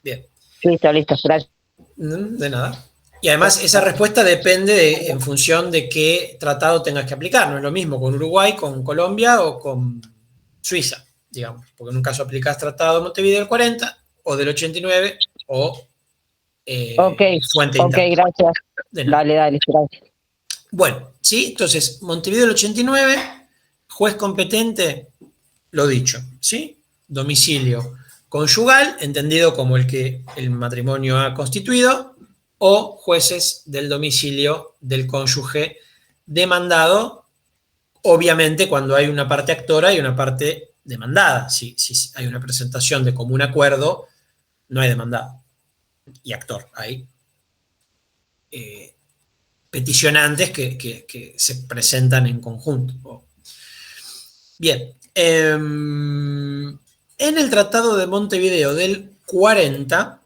Bien. Listo, gracias. De nada. Y además esa respuesta depende en función de qué tratado tengas que aplicar. No es lo mismo con Uruguay, con Colombia o con Suiza, digamos. Porque en un caso aplicás tratado de Montevideo del 40 o del 89 o Fuente Ok, gracias. Dale, gracias. Bueno, ¿sí? Entonces, Montevideo del 89, juez competente, lo dicho, ¿sí? Domicilio conyugal, entendido como el que el matrimonio ha constituido, o jueces del domicilio del cónyuge demandado, obviamente cuando hay una parte actora y una parte demandada. Si hay una presentación de común acuerdo, no hay demandado y actor. Hay peticionantes que se presentan en conjunto. Bien. En el Tratado de Montevideo del 40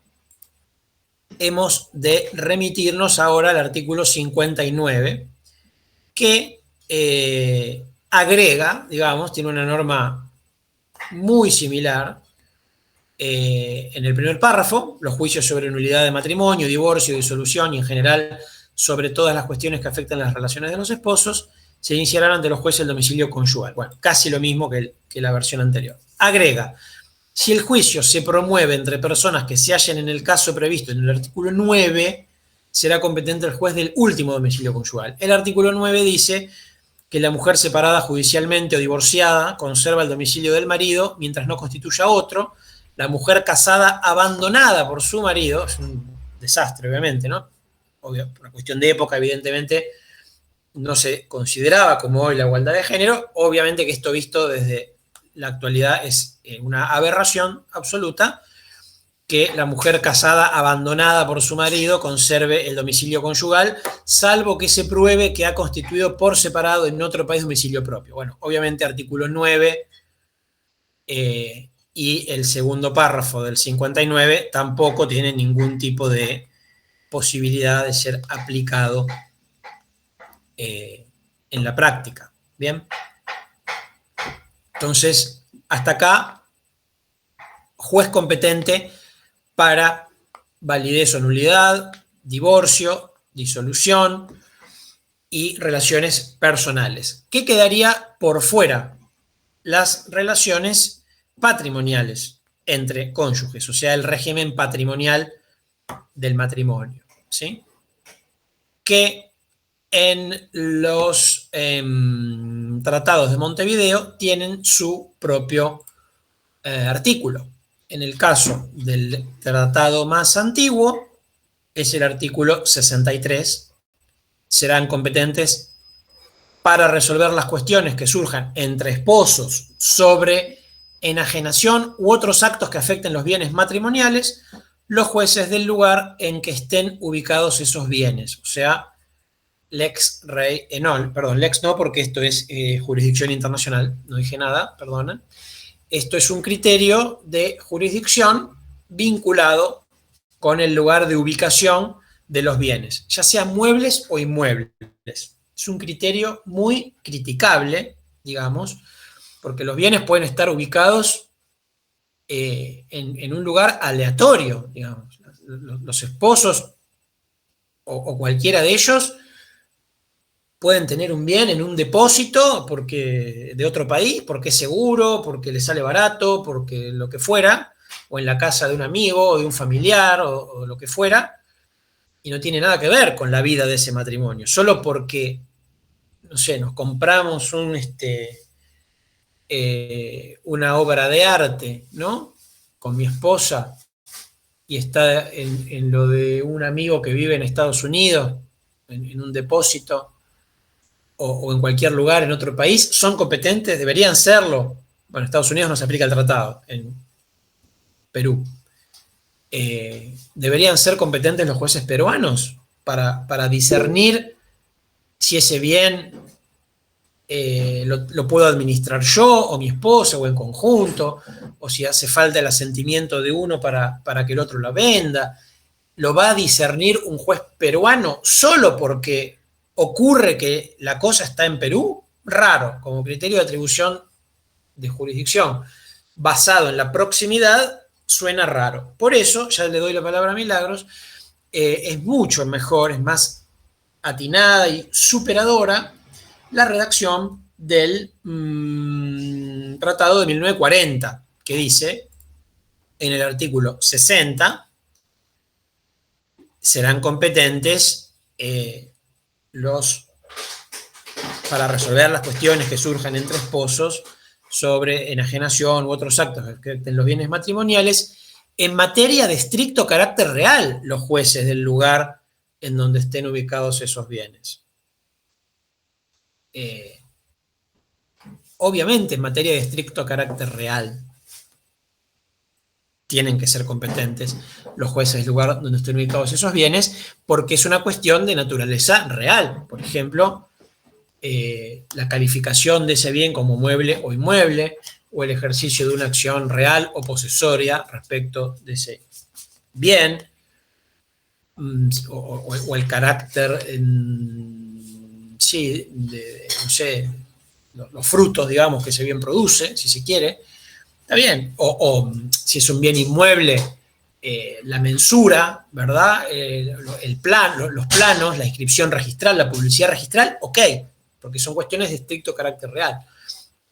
hemos de remitirnos ahora al artículo 59, que agrega, digamos, tiene una norma muy similar. En el primer párrafo, los juicios sobre nulidad de matrimonio, divorcio, disolución y en general sobre todas las cuestiones que afectan las relaciones de los esposos se iniciarán ante los jueces del domicilio conyugal. Bueno, casi lo mismo que la versión anterior. Agrega: si el juicio se promueve entre personas que se hallen en el caso previsto en el artículo 9, será competente el juez del último domicilio conyugal. El artículo 9 dice que la mujer separada judicialmente o divorciada conserva el domicilio del marido mientras no constituya otro. La mujer casada abandonada por su marido, es un desastre obviamente, ¿no? Obvio, por una cuestión de época, evidentemente, no se consideraba como hoy la igualdad de género. Obviamente que esto visto desde la actualidad es una aberración absoluta, que la mujer casada abandonada por su marido conserve el domicilio conyugal, salvo que se pruebe que ha constituido por separado en otro país domicilio propio. Bueno, obviamente artículo 9 y el segundo párrafo del 59 tampoco tiene ningún tipo de posibilidad de ser aplicado en la práctica. Bien. Entonces, hasta acá, juez competente para validez o nulidad, divorcio, disolución y relaciones personales. ¿Qué quedaría por fuera? Las relaciones patrimoniales entre cónyuges, o sea, el régimen patrimonial del matrimonio, ¿sí? Que en los tratados de Montevideo tienen su propio artículo. En el caso del tratado más antiguo, es el artículo 63, serán competentes para resolver las cuestiones que surjan entre esposos sobre enajenación u otros actos que afecten los bienes matrimoniales, los jueces del lugar en que estén ubicados esos bienes. O sea, lex rei enol, perdón, lex no porque esto es jurisdicción internacional, no dije nada, perdonen. Esto es un criterio de jurisdicción vinculado con el lugar de ubicación de los bienes, ya sean muebles o inmuebles. Es un criterio muy criticable, digamos, porque los bienes pueden estar ubicados en un lugar aleatorio, digamos. Los esposos o cualquiera de ellos pueden tener un bien en un depósito de otro país, porque es seguro, porque les sale barato, porque lo que fuera, o en la casa de un amigo o de un familiar o lo que fuera, y no tiene nada que ver con la vida de ese matrimonio, solo porque, no sé, nos compramos una obra de arte, ¿no? Con mi esposa, y está en lo de un amigo que vive en Estados Unidos, en un depósito, o en cualquier lugar en otro país, son competentes, deberían serlo. Bueno, en Estados Unidos no se aplica el tratado, en Perú. Deberían ser competentes los jueces peruanos para discernir si ese bien lo puedo administrar yo o mi esposa o en conjunto, o si hace falta el asentimiento de uno para que el otro la venda. Lo va a discernir un juez peruano solo porque ocurre que la cosa está en Perú. Raro, como criterio de atribución de jurisdicción basado en la proximidad, suena raro. Por eso, ya le doy la palabra a Milagros, es mucho mejor, es más atinada y superadora la redacción del Tratado de 1940, que dice, en el artículo 60, serán competentes para resolver las cuestiones que surjan entre esposos sobre enajenación u otros actos que afecten los bienes matrimoniales, en materia de estricto carácter real, los jueces del lugar en donde estén ubicados esos bienes. Obviamente, en materia de estricto carácter real, tienen que ser competentes los jueces del lugar donde estén ubicados esos bienes, porque es una cuestión de naturaleza real. Por ejemplo, la calificación de ese bien como mueble o inmueble, o el ejercicio de una acción real o posesoria respecto de ese bien, o el carácter, sí, no sé, los frutos, digamos, que ese bien produce, si se quiere, está bien. O si es un bien inmueble, la mensura, ¿verdad? Los planos, la inscripción registral, la publicidad registral, ok, porque son cuestiones de estricto carácter real,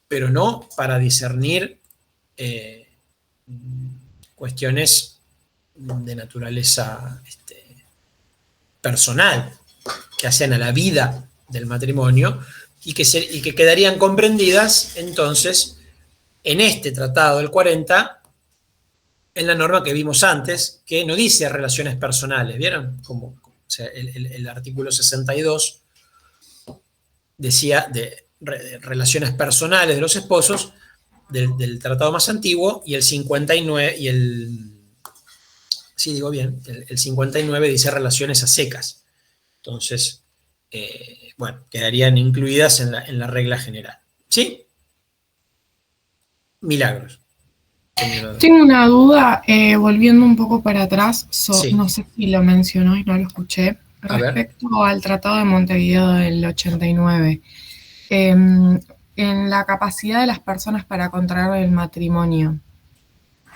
pero no para discernir cuestiones de naturaleza personal, que hacen a la vida del matrimonio y que quedarían comprendidas entonces en este tratado del 40, en la norma que vimos antes, que no dice relaciones personales, ¿vieron? O sea, el artículo 62 decía de relaciones personales de los esposos del tratado más antiguo, y el 59, sí digo bien, el 59 dice relaciones a secas. Entonces, bueno, quedarían incluidas en la regla general. ¿Sí? Milagros. Tengo una duda, volviendo un poco para atrás, Sí. no sé si lo mencionó y no lo escuché, A ver. respecto al Tratado de Montevideo del 89. En la capacidad de las personas para contraer el matrimonio.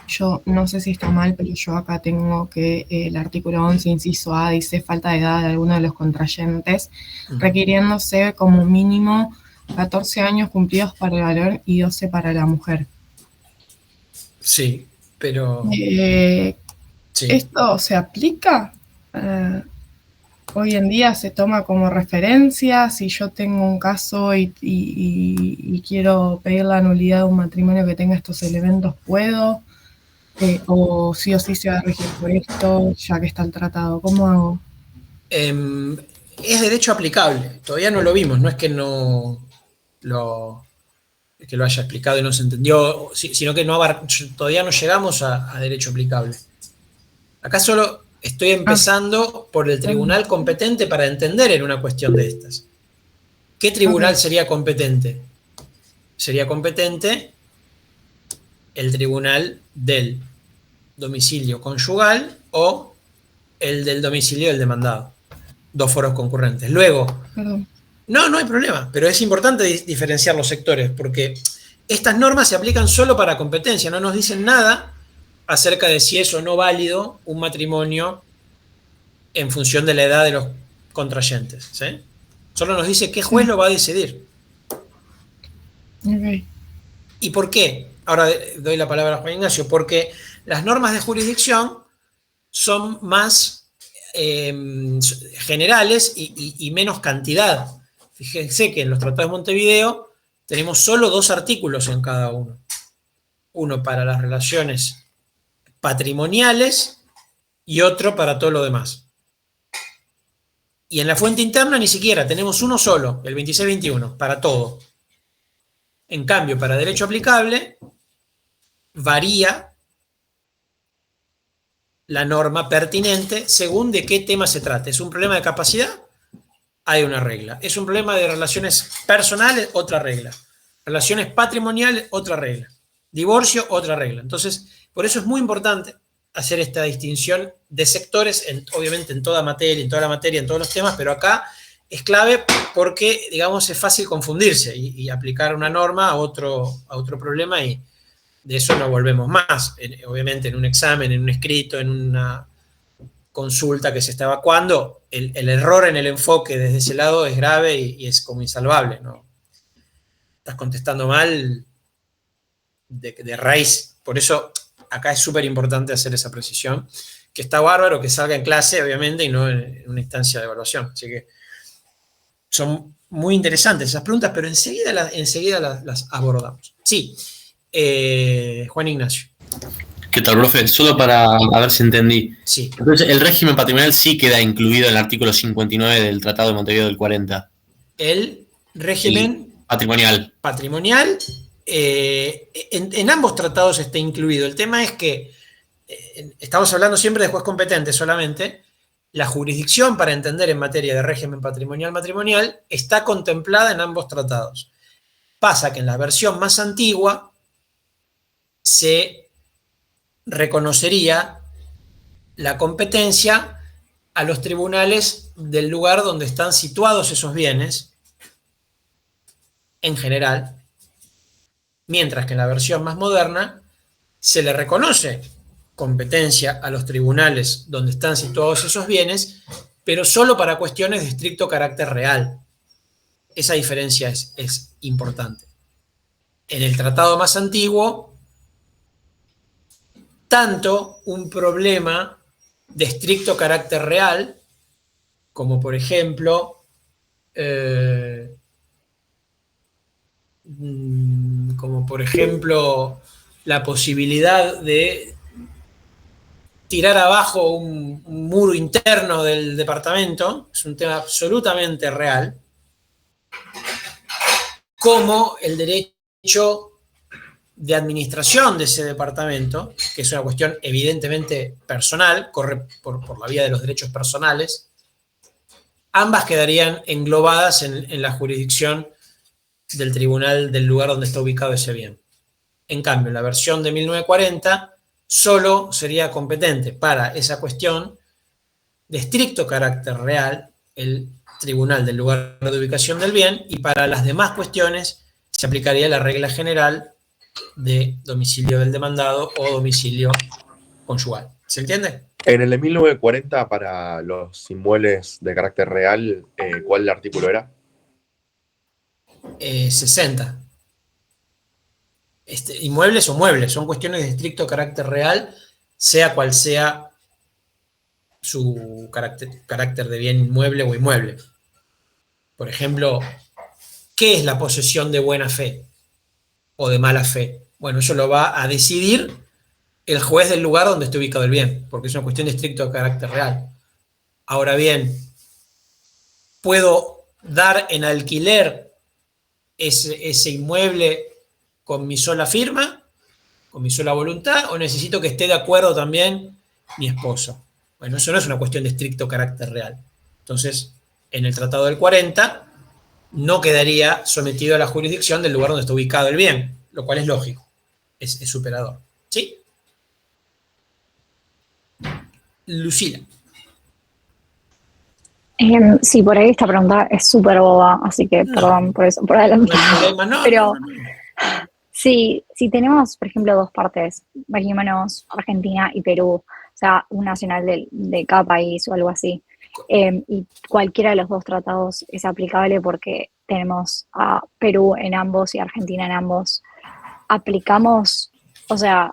Yo no sé si está mal, pero yo acá tengo que el artículo 11, inciso A, dice falta de edad de alguno de los contrayentes, requiriéndose como mínimo 14 años cumplidos para el varón y 12 para la mujer. Sí, pero... sí. ¿Esto se aplica? Hoy en día se toma como referencia. Si yo tengo un caso y quiero pedir la nulidad de un matrimonio que tenga estos elementos, ¿puedo? O sí se va a regir por esto, ya que está el tratado. ¿Cómo hago? Es derecho aplicable. Todavía no lo vimos, no es que no lo haya explicado y no se entendió, sino que todavía no llegamos a derecho aplicable. Acá solo Estoy empezando por el tribunal competente para entender en una cuestión de estas. ¿Qué tribunal sería competente? Sería competente el tribunal del domicilio conyugal o el del domicilio del demandado. Dos foros concurrentes. Luego, no hay problema, pero es importante diferenciar los sectores, porque estas normas se aplican solo para competencia, no nos dicen nada acerca de si es o no válido un matrimonio en función de la edad de los contrayentes, ¿sí? Solo nos dice qué juez lo va a decidir. Okay. ¿Y por qué? Ahora doy la palabra a Juan Ignacio. Porque las normas de jurisdicción son más generales y menos cantidad. Fíjense que en los tratados de Montevideo tenemos solo 2 artículos en cada uno. Uno para las relaciones patrimoniales y otro para todo lo demás. Y en la fuente interna ni siquiera, tenemos uno solo, el 2621, para todo. En cambio, para derecho aplicable, varía la norma pertinente según de qué tema se trate. ¿Es un problema de capacidad? Hay una regla. ¿Es un problema de relaciones personales? Otra regla. Relaciones patrimoniales, otra regla. Divorcio, otra regla. Entonces, por eso es muy importante hacer esta distinción de sectores, obviamente en toda materia, en toda la materia, en todos los temas, pero acá es clave porque, digamos, es fácil confundirse y aplicar una norma a otro problema, y de eso no volvemos más. Obviamente en un examen, en un escrito, en una consulta que se está evacuando, el error en el enfoque desde ese lado es grave y es como insalvable, ¿no? Estás contestando mal de raíz. Por eso acá es súper importante hacer esa precisión, que está bárbaro que salga en clase, obviamente, y no en una instancia de evaluación. Así que son muy interesantes esas preguntas, pero enseguida las abordamos. Sí, Juan Ignacio. ¿Qué tal, profe? Solo para a ver si entendí. Sí. Entonces, el régimen patrimonial sí queda incluido en el artículo 59 del Tratado de Montevideo del 40. El régimen patrimonial en ambos tratados está incluido. El tema es que estamos hablando siempre de juez competente solamente. La jurisdicción para entender en materia de régimen patrimonial está contemplada en ambos tratados. Pasa que en la versión más antigua se reconocería la competencia a los tribunales del lugar donde están situados esos bienes, en general, mientras que en la versión más moderna se le reconoce competencia a los tribunales donde están situados esos bienes, pero solo para cuestiones de estricto carácter real. Esa diferencia es importante. En el tratado más antiguo, tanto un problema de estricto carácter real, como por ejemplo, la posibilidad de tirar abajo un muro interno del departamento, es un tema absolutamente real, como el derecho de administración de ese departamento, que es una cuestión evidentemente personal, corre por la vía de los derechos personales. Ambas quedarían englobadas en la jurisdicción del tribunal del lugar donde está ubicado ese bien. En cambio, en la versión de 1940 solo sería competente para esa cuestión de estricto carácter real el tribunal del lugar de ubicación del bien, y para las demás cuestiones se aplicaría la regla general de domicilio del demandado o domicilio conyugal. ¿Se entiende? En el de 1940, para los inmuebles de carácter real, ¿cuál artículo era? 60. Inmuebles o muebles, son cuestiones de estricto carácter real, sea cual sea su carácter de bien inmueble o inmueble. Por ejemplo, ¿qué es la posesión de buena fe o de mala fe? Bueno, eso lo va a decidir el juez del lugar donde esté ubicado el bien, porque es una cuestión de estricto carácter real. Ahora bien, ¿puedo dar en alquiler ese inmueble con mi sola firma, con mi sola voluntad, o necesito que esté de acuerdo también mi esposo? Bueno, eso no es una cuestión de estricto carácter real. Entonces, en el Tratado del 40 no quedaría sometido a la jurisdicción del lugar donde está ubicado el bien, lo cual es lógico, es superador. ¿Sí? Lucila. Sí, por ahí esta pregunta es súper boba, así que perdón por eso, por adelante. No hay problema, no. Pero sí, si tenemos, por ejemplo, dos partes, imaginémonos Argentina y Perú, o sea, un nacional de cada país o algo así, y cualquiera de los dos tratados es aplicable porque tenemos a Perú en ambos y Argentina en ambos, aplicamos, o sea,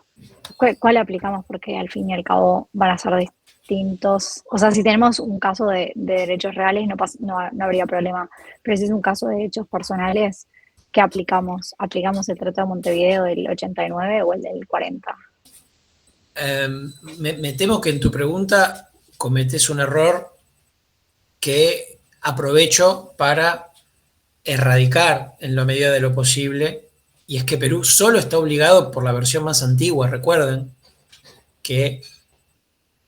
¿cuál aplicamos? Porque al fin y al cabo van a ser distintos. O sea, si tenemos un caso de derechos reales no habría problema, pero si es un caso de derechos personales, ¿qué aplicamos? ¿Aplicamos el Tratado de Montevideo del 89 o el del 40? Me temo que en tu pregunta cometes un error que aprovecho para erradicar en la medida de lo posible, y es que Perú solo está obligado por la versión más antigua. Recuerden que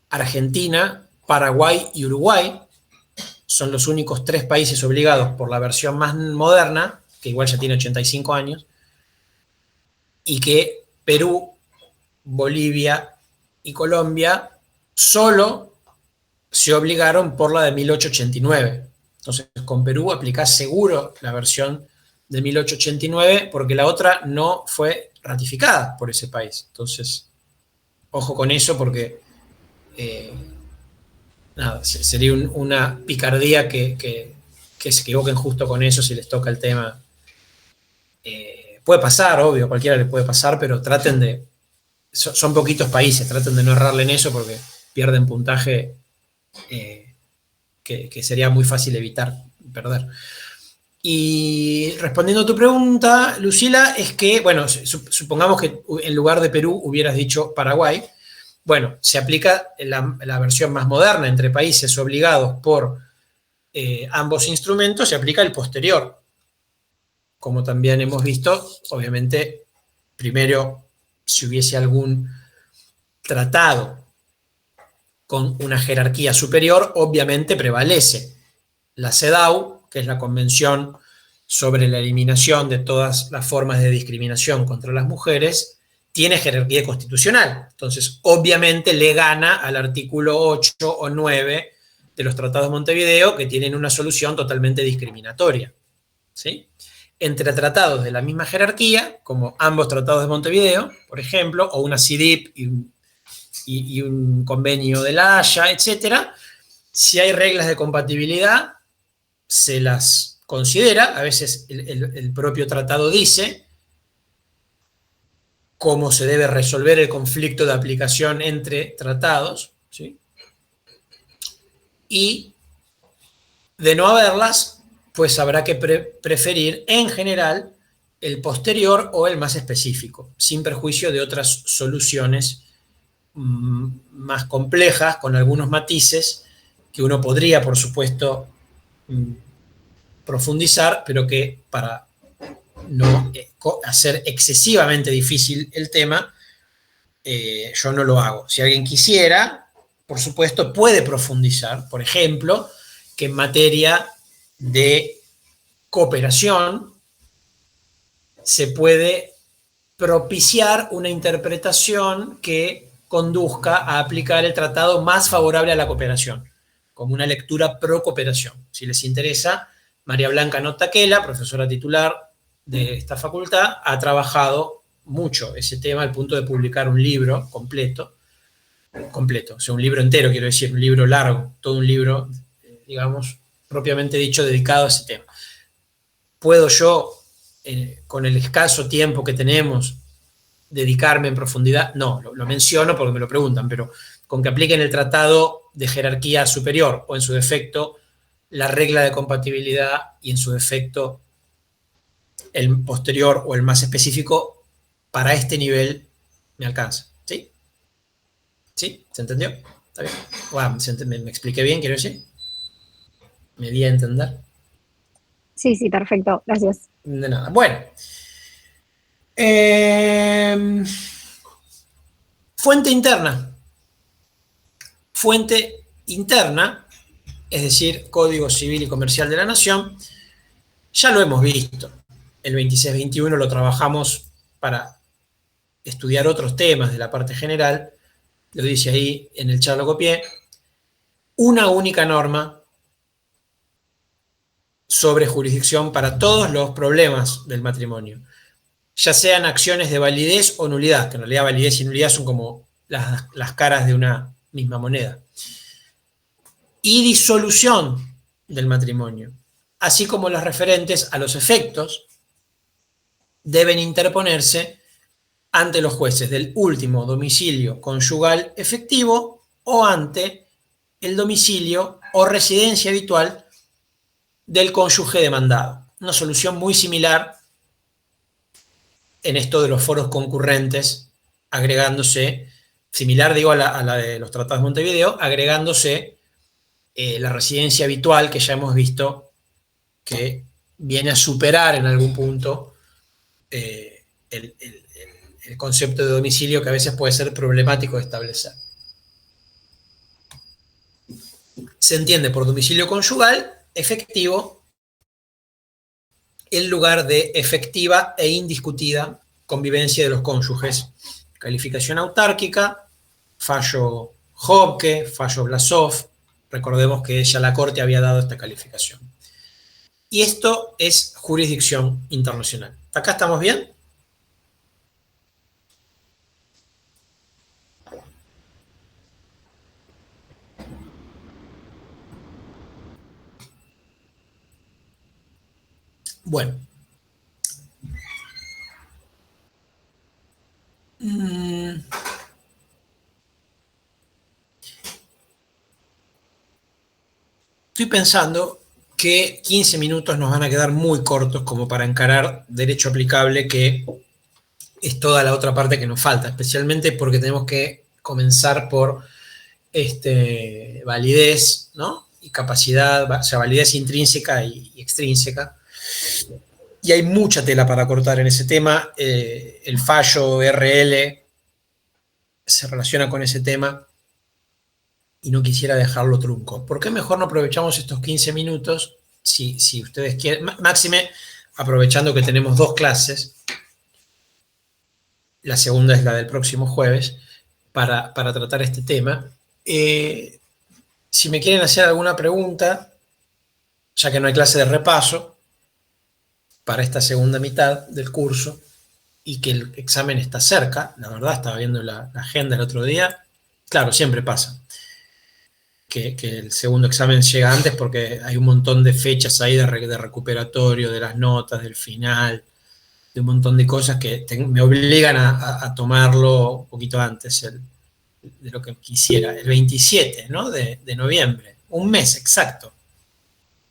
Argentina, Paraguay y Uruguay son los únicos 3 países obligados por la versión más moderna, que igual ya tiene 85 años, y que Perú, Bolivia y Colombia solo se obligaron por la de 1889. Entonces, con Perú aplicás seguro la versión de 1889 porque la otra no fue ratificada por ese país. Entonces, ojo con eso porque sería una picardía que se equivoquen justo con eso si les toca el tema. Puede pasar, obvio, a cualquiera le puede pasar, pero traten de... Son poquitos países, traten de no errarle en eso porque pierden puntaje que sería muy fácil evitar perder. Y respondiendo a tu pregunta, Lucila, es que, bueno, supongamos que en lugar de Perú hubieras dicho Paraguay. Bueno, se aplica la versión más moderna entre países obligados por ambos instrumentos, se aplica el posterior. Como también hemos visto, obviamente, primero, si hubiese algún tratado con una jerarquía superior, obviamente prevalece la CEDAW, que es la Convención sobre la Eliminación de todas las formas de discriminación contra las mujeres, tiene jerarquía constitucional. Entonces, obviamente le gana al artículo 8 o 9 de los tratados de Montevideo, que tienen una solución totalmente discriminatoria. ¿Sí? Entre tratados de la misma jerarquía, como ambos tratados de Montevideo, por ejemplo, o una CIDIP y un convenio de la Haya, etcétera, si hay reglas de compatibilidad, se las considera. A veces el propio tratado dice cómo se debe resolver el conflicto de aplicación entre tratados, ¿sí? Y de no haberlas, pues habrá que preferir en general el posterior o el más específico, sin perjuicio de otras soluciones más complejas, con algunos matices que uno podría, por supuesto, profundizar, pero que para no hacer excesivamente difícil el tema, yo no lo hago. Si alguien quisiera, por supuesto, puede profundizar. Por ejemplo, que en materia de cooperación se puede propiciar una interpretación que conduzca a aplicar el tratado más favorable a la cooperación, como una lectura pro cooperación. Si les interesa, María Blanca Nottaquela, profesora titular de esta facultad, ha trabajado mucho ese tema al punto de publicar un libro completo, o sea, un libro entero, quiero decir, un libro largo, todo un libro, digamos, propiamente dicho, dedicado a ese tema. ¿Puedo yo, con el escaso tiempo que tenemos, dedicarme en profundidad? No, lo menciono porque me lo preguntan, pero con que apliquen el tratado de jerarquía superior o en su defecto la regla de compatibilidad y en su defecto el posterior o el más específico, para este nivel me alcanza. ¿Sí? ¿Sí? ¿Se entendió? ¿Está bien? Bueno, ¿me expliqué bien, quiero decir? ¿Me di a entender? Sí, perfecto, gracias. De nada. Bueno. Fuente interna. fuente interna, es decir, Código Civil y Comercial de la Nación, ya lo hemos visto. El 2621 lo trabajamos para estudiar otros temas de la parte general, lo dice ahí, en el chat lo copié, una única norma sobre jurisdicción para todos los problemas del matrimonio, ya sean acciones de validez o nulidad, que en realidad validez y nulidad son como las caras de una misma moneda, y disolución del matrimonio, así como las referentes a los efectos, deben interponerse ante los jueces del último domicilio conyugal efectivo o ante el domicilio o residencia habitual del cónyuge demandado. Una solución muy similar en esto de los foros concurrentes, agregándose, similar digo a la de los tratados de Montevideo, agregándose la residencia habitual que ya hemos visto que viene a superar en algún punto el concepto de domicilio, que a veces puede ser problemático de establecer. Se entiende por domicilio conyugal efectivo el lugar de efectiva e indiscutida convivencia de los cónyuges. Calificación autárquica, fallo Hobke, fallo Blasov. Recordemos que ya la Corte había dado esta calificación. Y esto es jurisdicción internacional. ¿Hasta acá estamos bien? Bueno. Estoy pensando que 15 minutos nos van a quedar muy cortos como para encarar derecho aplicable, que es toda la otra parte que nos falta, especialmente porque tenemos que comenzar por validez, ¿no? Y capacidad, o sea, validez intrínseca y extrínseca. Y hay mucha tela para cortar en ese tema. El fallo RL se relaciona con ese tema y no quisiera dejarlo trunco. ¿Por qué mejor no aprovechamos estos 15 minutos, si ustedes quieren? Máxime, aprovechando que tenemos 2 clases, la segunda es la del próximo jueves, para tratar este tema. Si me quieren hacer alguna pregunta, ya que no hay clase de repaso para esta segunda mitad del curso y que el examen está cerca, la verdad, estaba viendo la agenda el otro día, claro, siempre pasa que el segundo examen llega antes porque hay un montón de fechas ahí de recuperatorio, de las notas, del final, de un montón de cosas que me obligan a tomarlo un poquito antes de lo que quisiera, el 27, ¿no? de noviembre, un mes exacto.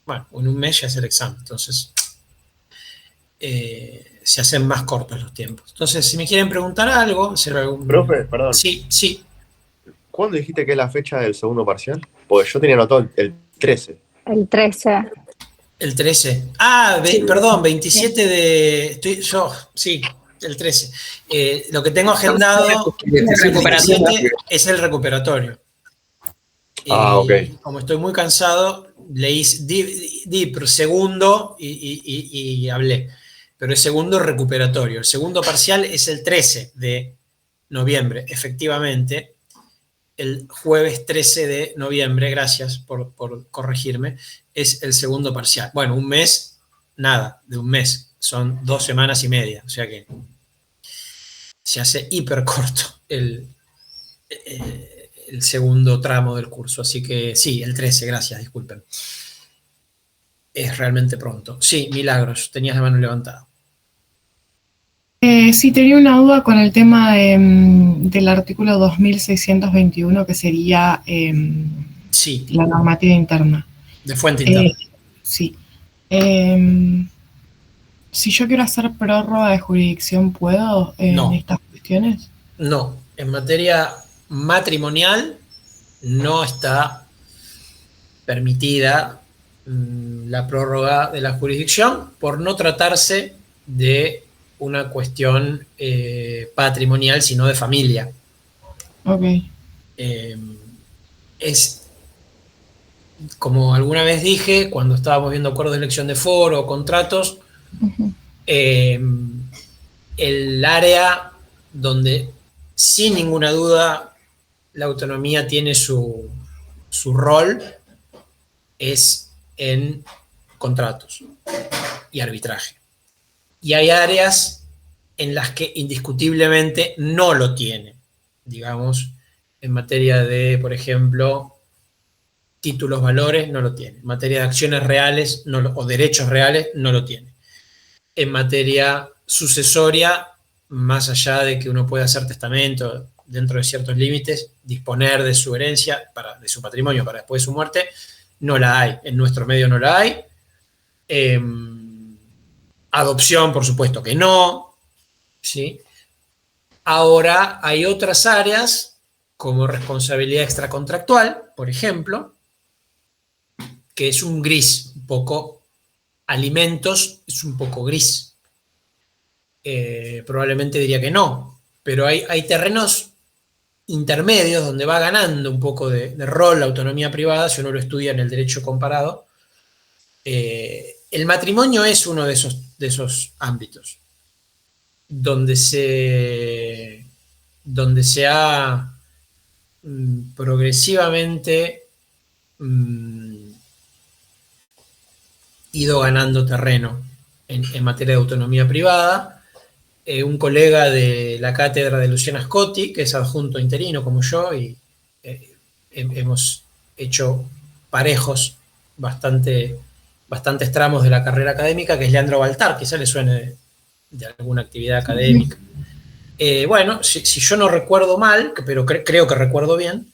Bueno, en un mes ya es el examen, entonces se hacen más cortos los tiempos. Entonces, si me quieren preguntar algo, hacer algún... Profe, perdón. Sí. ¿Cuándo dijiste que es la fecha del segundo parcial? Porque yo tenía anotado el 13. El 13. El 13. Ah, Sí. Perdón, 27 de... sí, el 13. Lo que tengo agendado el 27 es el recuperatorio. Ok. Como estoy muy cansado, leí DIPR segundo y hablé. Pero el segundo recuperatorio. El segundo parcial es el 13 de noviembre, efectivamente. El jueves 13 de noviembre, gracias por corregirme, es el segundo parcial. Bueno, un mes, nada, de un mes. Son 2 semanas y media. O sea que se hace hiper corto el segundo tramo del curso. Así que sí, el 13, gracias, disculpen. Es realmente pronto. Sí, Milagros, tenías la mano levantada. Sí, tenía una duda con el tema del artículo 2621, que sería Sí, la normativa interna. de fuente interna. Sí. Si yo quiero hacer prórroga de jurisdicción, ¿puedo en No. estas cuestiones? No, en materia matrimonial no está permitida la prórroga de la jurisdicción por no tratarse de una cuestión patrimonial, sino de familia. Ok. es, como alguna vez dije, cuando estábamos viendo acuerdos de elección de foro o contratos, el área donde sin ninguna duda la autonomía tiene su rol es en contratos y arbitraje. Y hay áreas en las que indiscutiblemente no lo tiene, digamos, en materia de, por ejemplo, títulos valores, no lo tiene. En materia de acciones reales o derechos reales, no lo tiene. En materia sucesoria, más allá de que uno pueda hacer testamento dentro de ciertos límites, disponer de su herencia, de su patrimonio para después de su muerte, no la hay. En nuestro medio no la hay. Adopción, por supuesto que no. ¿Sí? Ahora hay otras áreas, como responsabilidad extracontractual, por ejemplo, que es un gris, un poco alimentos, es un poco gris. Probablemente diría que no, pero hay terrenos intermedios donde va ganando un poco de rol la autonomía privada, si uno lo estudia en el derecho comparado. El matrimonio es uno de esos ámbitos, donde se ha progresivamente ido ganando terreno en materia de autonomía privada. Un colega de la cátedra de Luciana Scotti, que es adjunto interino como yo, y hemos hecho parejos bastantes tramos de la carrera académica, que es Leandro Baltar, quizá le suene de alguna actividad académica. Bueno, si yo no recuerdo mal, pero creo que recuerdo bien,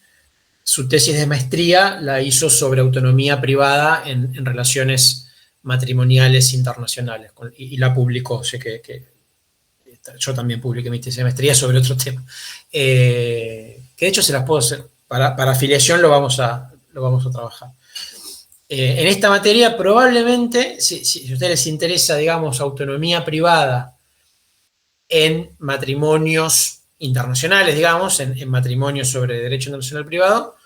su tesis de maestría la hizo sobre autonomía privada en relaciones matrimoniales internacionales, y la publicó. Sé que yo también publiqué mi tesis de maestría sobre otro tema, que de hecho se las puedo hacer, para afiliación lo vamos a trabajar. En esta materia probablemente, si a ustedes les interesa, digamos, autonomía privada en matrimonios internacionales, digamos, en matrimonios sobre derecho internacional privado,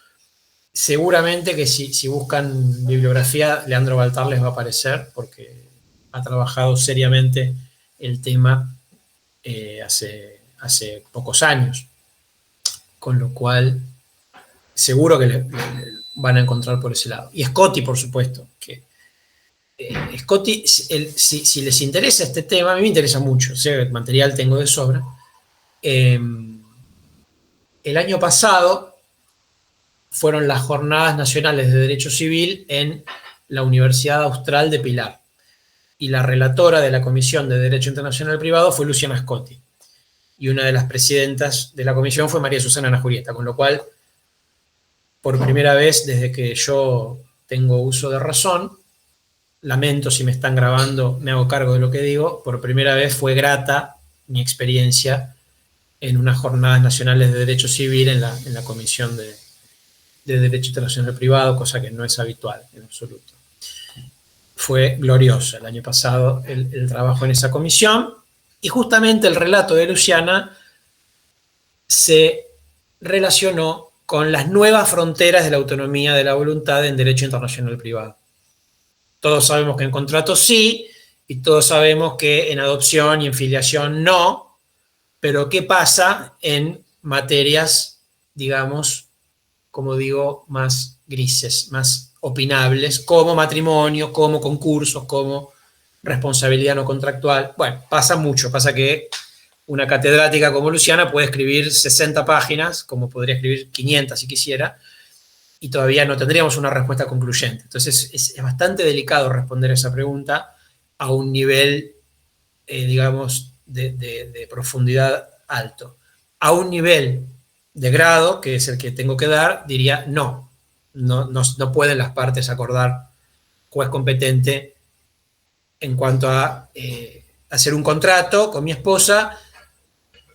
seguramente que si buscan bibliografía, Leandro Baltar les va a aparecer, porque ha trabajado seriamente el tema hace pocos años, con lo cual seguro que le van a encontrar por ese lado. Y Scotti, por supuesto, que Scotti, si les interesa este tema, a mí me interesa mucho, o sea, el material tengo de sobra. El año pasado fueron las Jornadas Nacionales de Derecho Civil en la Universidad Austral de Pilar, y la relatora de la Comisión de Derecho Internacional Privado fue Luciana Scotti, y una de las presidentas de la comisión fue María Susana Ana Julieta, con lo cual, por primera vez desde que yo tengo uso de razón, lamento si me están grabando, me hago cargo de lo que digo, por primera vez fue grata mi experiencia en unas Jornadas Nacionales de Derecho Civil en la Comisión de Derecho Internacional Privado, cosa que no es habitual en absoluto. Fue glorioso el año pasado el trabajo en esa comisión, y justamente el relato de Luciana se relacionó con las nuevas fronteras de la autonomía de la voluntad en derecho internacional privado. Todos sabemos que en contratos sí, y todos sabemos que en adopción y en filiación no, pero ¿qué pasa en materias, digamos, como digo, más grises, más opinables, como matrimonio, como concursos, como responsabilidad no contractual? Bueno, pasa mucho, pasa que una catedrática como Luciana puede escribir 60 páginas, como podría escribir 500 si quisiera, y todavía no tendríamos una respuesta concluyente. Entonces es bastante delicado responder esa pregunta a un nivel, digamos, de profundidad alto. A un nivel de grado, que es el que tengo que dar, diría no pueden las partes acordar juez competente en cuanto a hacer un contrato con mi esposa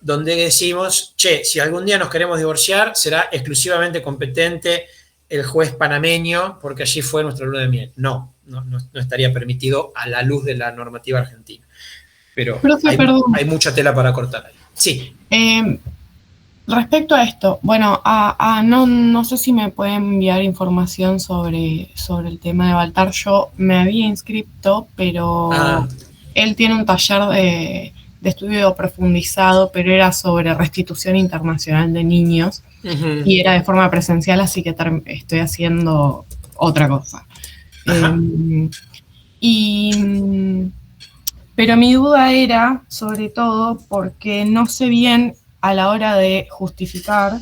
donde decimos, si algún día nos queremos divorciar, será exclusivamente competente el juez panameño porque allí fue nuestra luna de miel. No estaría permitido a la luz de la normativa argentina. Pero hay mucha tela para cortar ahí. Sí. Respecto a esto, bueno, no sé si me pueden enviar información sobre el tema de Baltar. Yo me había inscrito, pero Ah, él tiene un taller de estudio profundizado, pero era sobre restitución internacional de niños ujú, y era de forma presencial, así que estoy haciendo otra cosa. ajá. Y pero mi duda era, sobre todo, porque no sé bien a la hora de justificar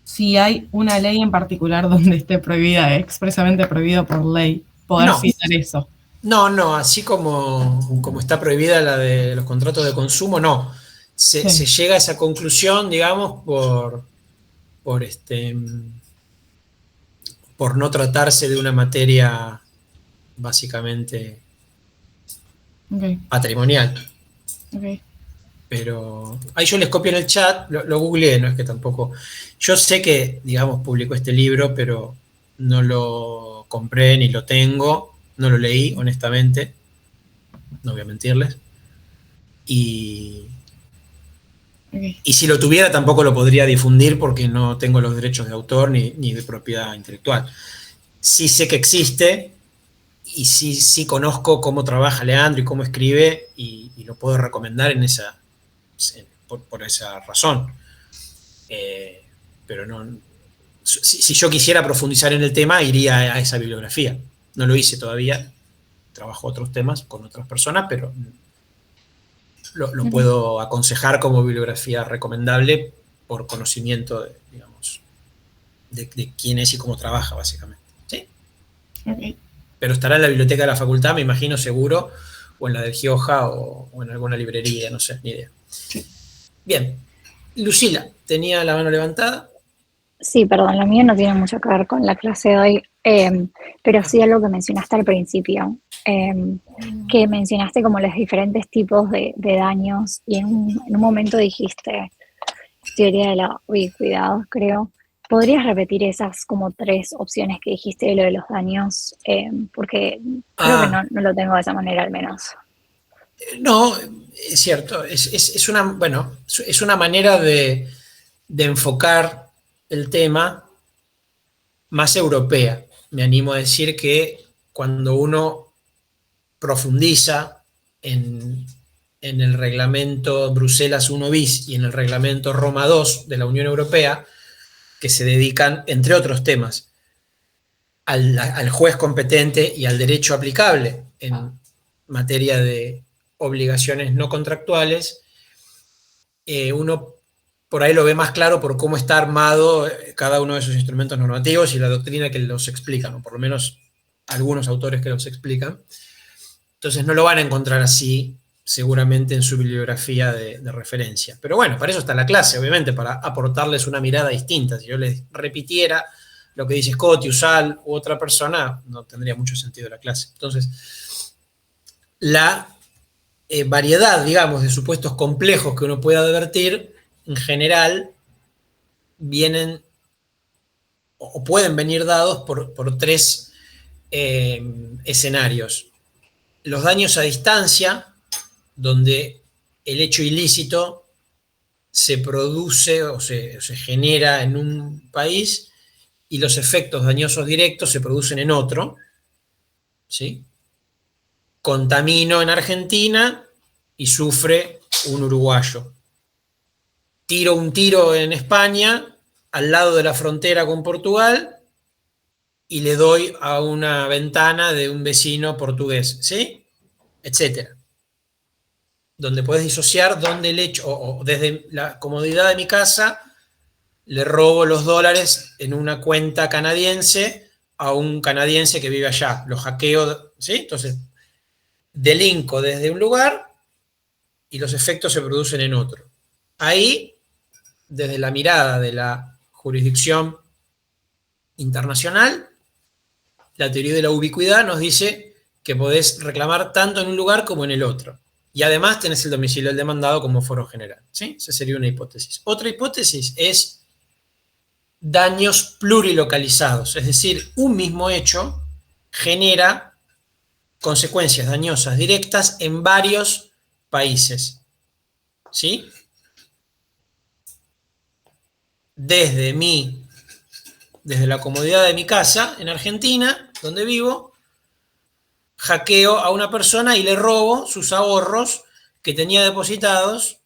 si hay una ley en particular donde esté prohibida, expresamente prohibido por ley, poder No, citar eso. no, así como está prohibida la de los contratos de consumo, no. Se Sí, llega a esa conclusión, digamos, por, este, por no tratarse de una materia básicamente ok, patrimonial. ok. Pero ahí yo les copio en el chat, lo googleé, no es que tampoco. Yo sé que, digamos, publicó este libro, pero no lo compré ni lo tengo, no lo leí, honestamente, no voy a mentirles. Y, Ok. y si lo tuviera, tampoco lo podría difundir porque no tengo los derechos de autor ni de propiedad intelectual. Sí sé que existe y sí conozco cómo trabaja Leandro y cómo escribe y lo puedo recomendar por esa razón. Eh, pero no, si yo quisiera profundizar en el tema, iría a esa bibliografía. No lo hice todavía, trabajo otros temas con otras personas, pero lo Ok. puedo aconsejar como bibliografía recomendable por conocimiento, digamos, de quién es y cómo trabaja, básicamente. ¿Sí? Ok. Pero estará en la biblioteca de la facultad, me imagino, seguro, o en la del Gioja o en alguna librería, no sé, ni idea. Sí. Bien, Lucila, tenía la mano levantada. Sí, perdón, lo mío no tiene mucho que ver con la clase de hoy, pero sí algo que mencionaste al principio, que mencionaste como los diferentes tipos de daños y en un momento dijiste teoría de la ubicuidad, creo. ¿Podrías repetir esas como tres opciones que dijiste de lo de los daños? Porque creo que Ah, no lo tengo de esa manera al menos. no, es cierto, es una, bueno, es una manera de enfocar el tema más europea. Me animo a decir que cuando uno profundiza en el reglamento Bruselas 1 bis y en el reglamento Roma 2 de la Unión Europea, que se dedican, entre otros temas, al juez competente y al derecho aplicable en materia de obligaciones no contractuales, uno por ahí lo ve más claro por cómo está armado cada uno de esos instrumentos normativos y la doctrina que los explican, o por lo menos algunos autores que los explican. Entonces no lo van a encontrar así seguramente en su bibliografía de referencia. Pero bueno, para eso está la clase, obviamente, para aportarles una mirada distinta. Si yo les repitiera lo que dice Scott, Usal u otra persona, no tendría mucho sentido la clase. Entonces, la variedad, digamos, de supuestos complejos que uno puede advertir, en general, vienen o pueden venir dados por tres escenarios. Los daños a distancia, donde el hecho ilícito se produce o se genera en un país y los efectos dañosos directos se producen en otro, ¿sí? Contamino en Argentina y sufre un uruguayo. Tiro un tiro en España, al lado de la frontera con Portugal, y le doy a una ventana de un vecino portugués, ¿sí? Etcétera. Donde puedes disociar donde el hecho, o desde la comodidad de mi casa, le robo los dólares en una cuenta canadiense a un canadiense que vive allá. Lo hackeo, ¿sí? Entonces, delinco desde un lugar y los efectos se producen en otro. Ahí, desde la mirada de la jurisdicción internacional, la teoría de la ubicuidad nos dice que podés reclamar tanto en un lugar como en el otro. Y además tenés el domicilio del demandado como foro general. ¿Sí? Esa sería una hipótesis. Otra hipótesis es daños plurilocalizados, es decir, un mismo hecho genera consecuencias dañosas directas en varios países. ¿Sí? desde la comodidad de mi casa en Argentina, donde vivo, hackeo a una persona y le robo sus ahorros que tenía depositados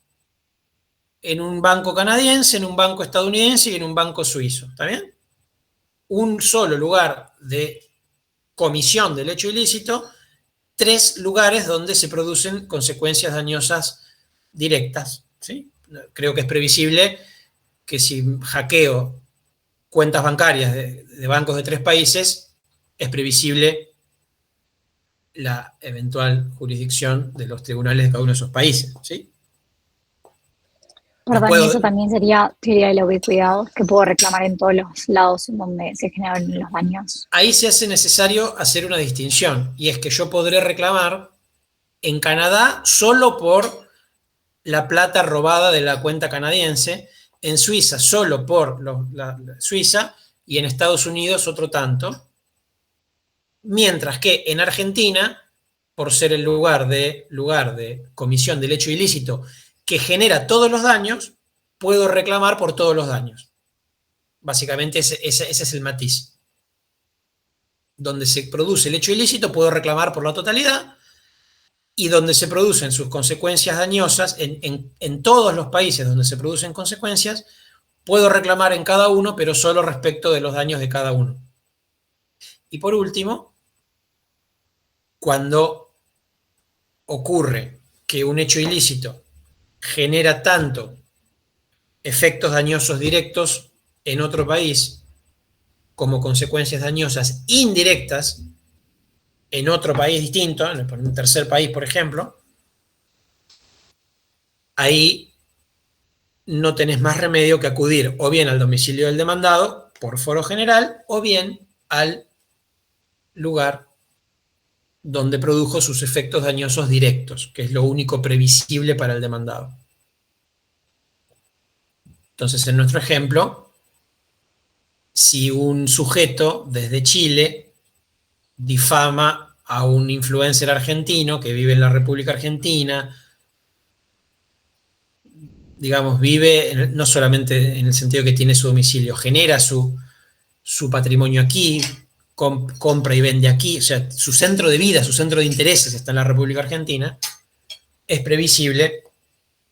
en un banco canadiense, en un banco estadounidense y en un banco suizo. ¿Está bien? Un solo lugar de comisión del hecho ilícito, 3 lugares donde se producen consecuencias dañosas directas. ¿Sí? Creo que es previsible que si hackeo cuentas bancarias de bancos de 3 países, es previsible la eventual jurisdicción de los tribunales de cada uno de esos países. ¿Sí? Perdón, y eso también sería teoría de la ubicuidad, que puedo reclamar en todos los lados en donde se generan los daños. Ahí se hace necesario hacer una distinción, y es que yo podré reclamar en Canadá solo por la plata robada de la cuenta canadiense, en Suiza solo por la Suiza, y en Estados Unidos otro tanto, mientras que en Argentina, por ser el lugar de comisión del hecho ilícito que genera todos los daños, puedo reclamar por todos los daños. Básicamente ese es el matiz. Donde se produce el hecho ilícito, puedo reclamar por la totalidad, y donde se producen sus consecuencias dañosas, en todos los países donde se producen consecuencias, puedo reclamar en cada uno, pero solo respecto de los daños de cada uno. Y por último, cuando ocurre que un hecho ilícito genera tanto efectos dañosos directos en otro país como consecuencias dañosas indirectas en otro país distinto, en un tercer país, por ejemplo, ahí no tenés más remedio que acudir o bien al domicilio del demandado por foro general o bien al lugar donde produjo sus efectos dañosos directos, que es lo único previsible para el demandado. Entonces, en nuestro ejemplo, si un sujeto desde Chile difama a un influencer argentino que vive en la República Argentina, digamos, vive no solamente en el sentido que tiene su domicilio, genera su patrimonio aquí, compra y vende aquí, o sea, su centro de vida, su centro de intereses está en la República Argentina, es previsible,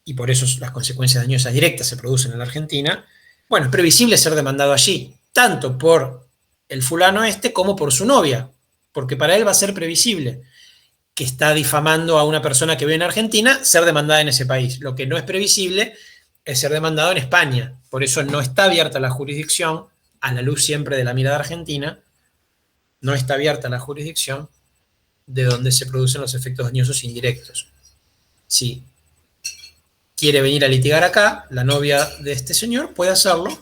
y por eso las consecuencias dañosas directas se producen en la Argentina, bueno, es previsible ser demandado allí, tanto por el fulano como por su novia, porque para él va a ser previsible que está difamando a una persona que vive en Argentina, ser demandada en ese país. Lo que no es previsible es ser demandado en España. Por eso no está abierta la jurisdicción, a la luz siempre de la mirada argentina, no está abierta la jurisdicción de donde se producen los efectos dañosos indirectos. Si quiere venir a litigar acá, la novia de este señor puede hacerlo.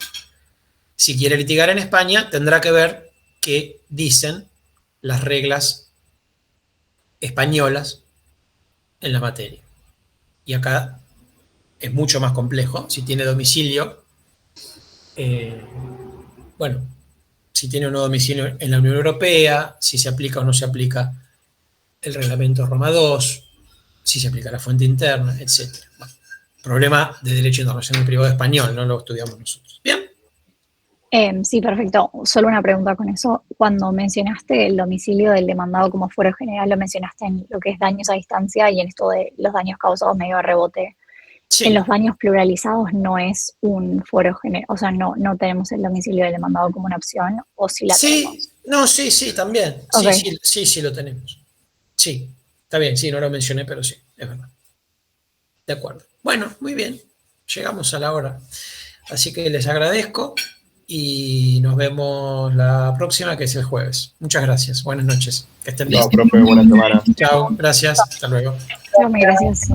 Si quiere litigar en España, tendrá que ver qué dicen las reglas españolas en la materia. Y acá es mucho más complejo. Si tiene domicilio, si tiene un domicilio en la Unión Europea, si se aplica o no se aplica el reglamento Roma II, si se aplica la fuente interna, etc. Bueno, problema de derecho internacional privado español, no lo estudiamos nosotros. ¿Bien? Sí, perfecto. Solo una pregunta con eso. Cuando mencionaste el domicilio del demandado como fuero general, lo mencionaste en lo que es daños a distancia y en esto de los daños causados medio a rebote. Sí. En los daños pluralizados no es un fuero general, o sea, no tenemos el domicilio del demandado como una opción, o si la tenemos. No, sí, también. Okay. Sí, lo tenemos. Sí, está bien, sí, no lo mencioné, pero sí, es verdad. De acuerdo. Bueno, muy bien. Llegamos a la hora. Así que les agradezco y nos vemos la próxima, que es el jueves. Muchas gracias. Buenas noches. Que estén bien. Chao, profe. Buena semana. Chao, gracias. Hasta luego. Chao, gracias.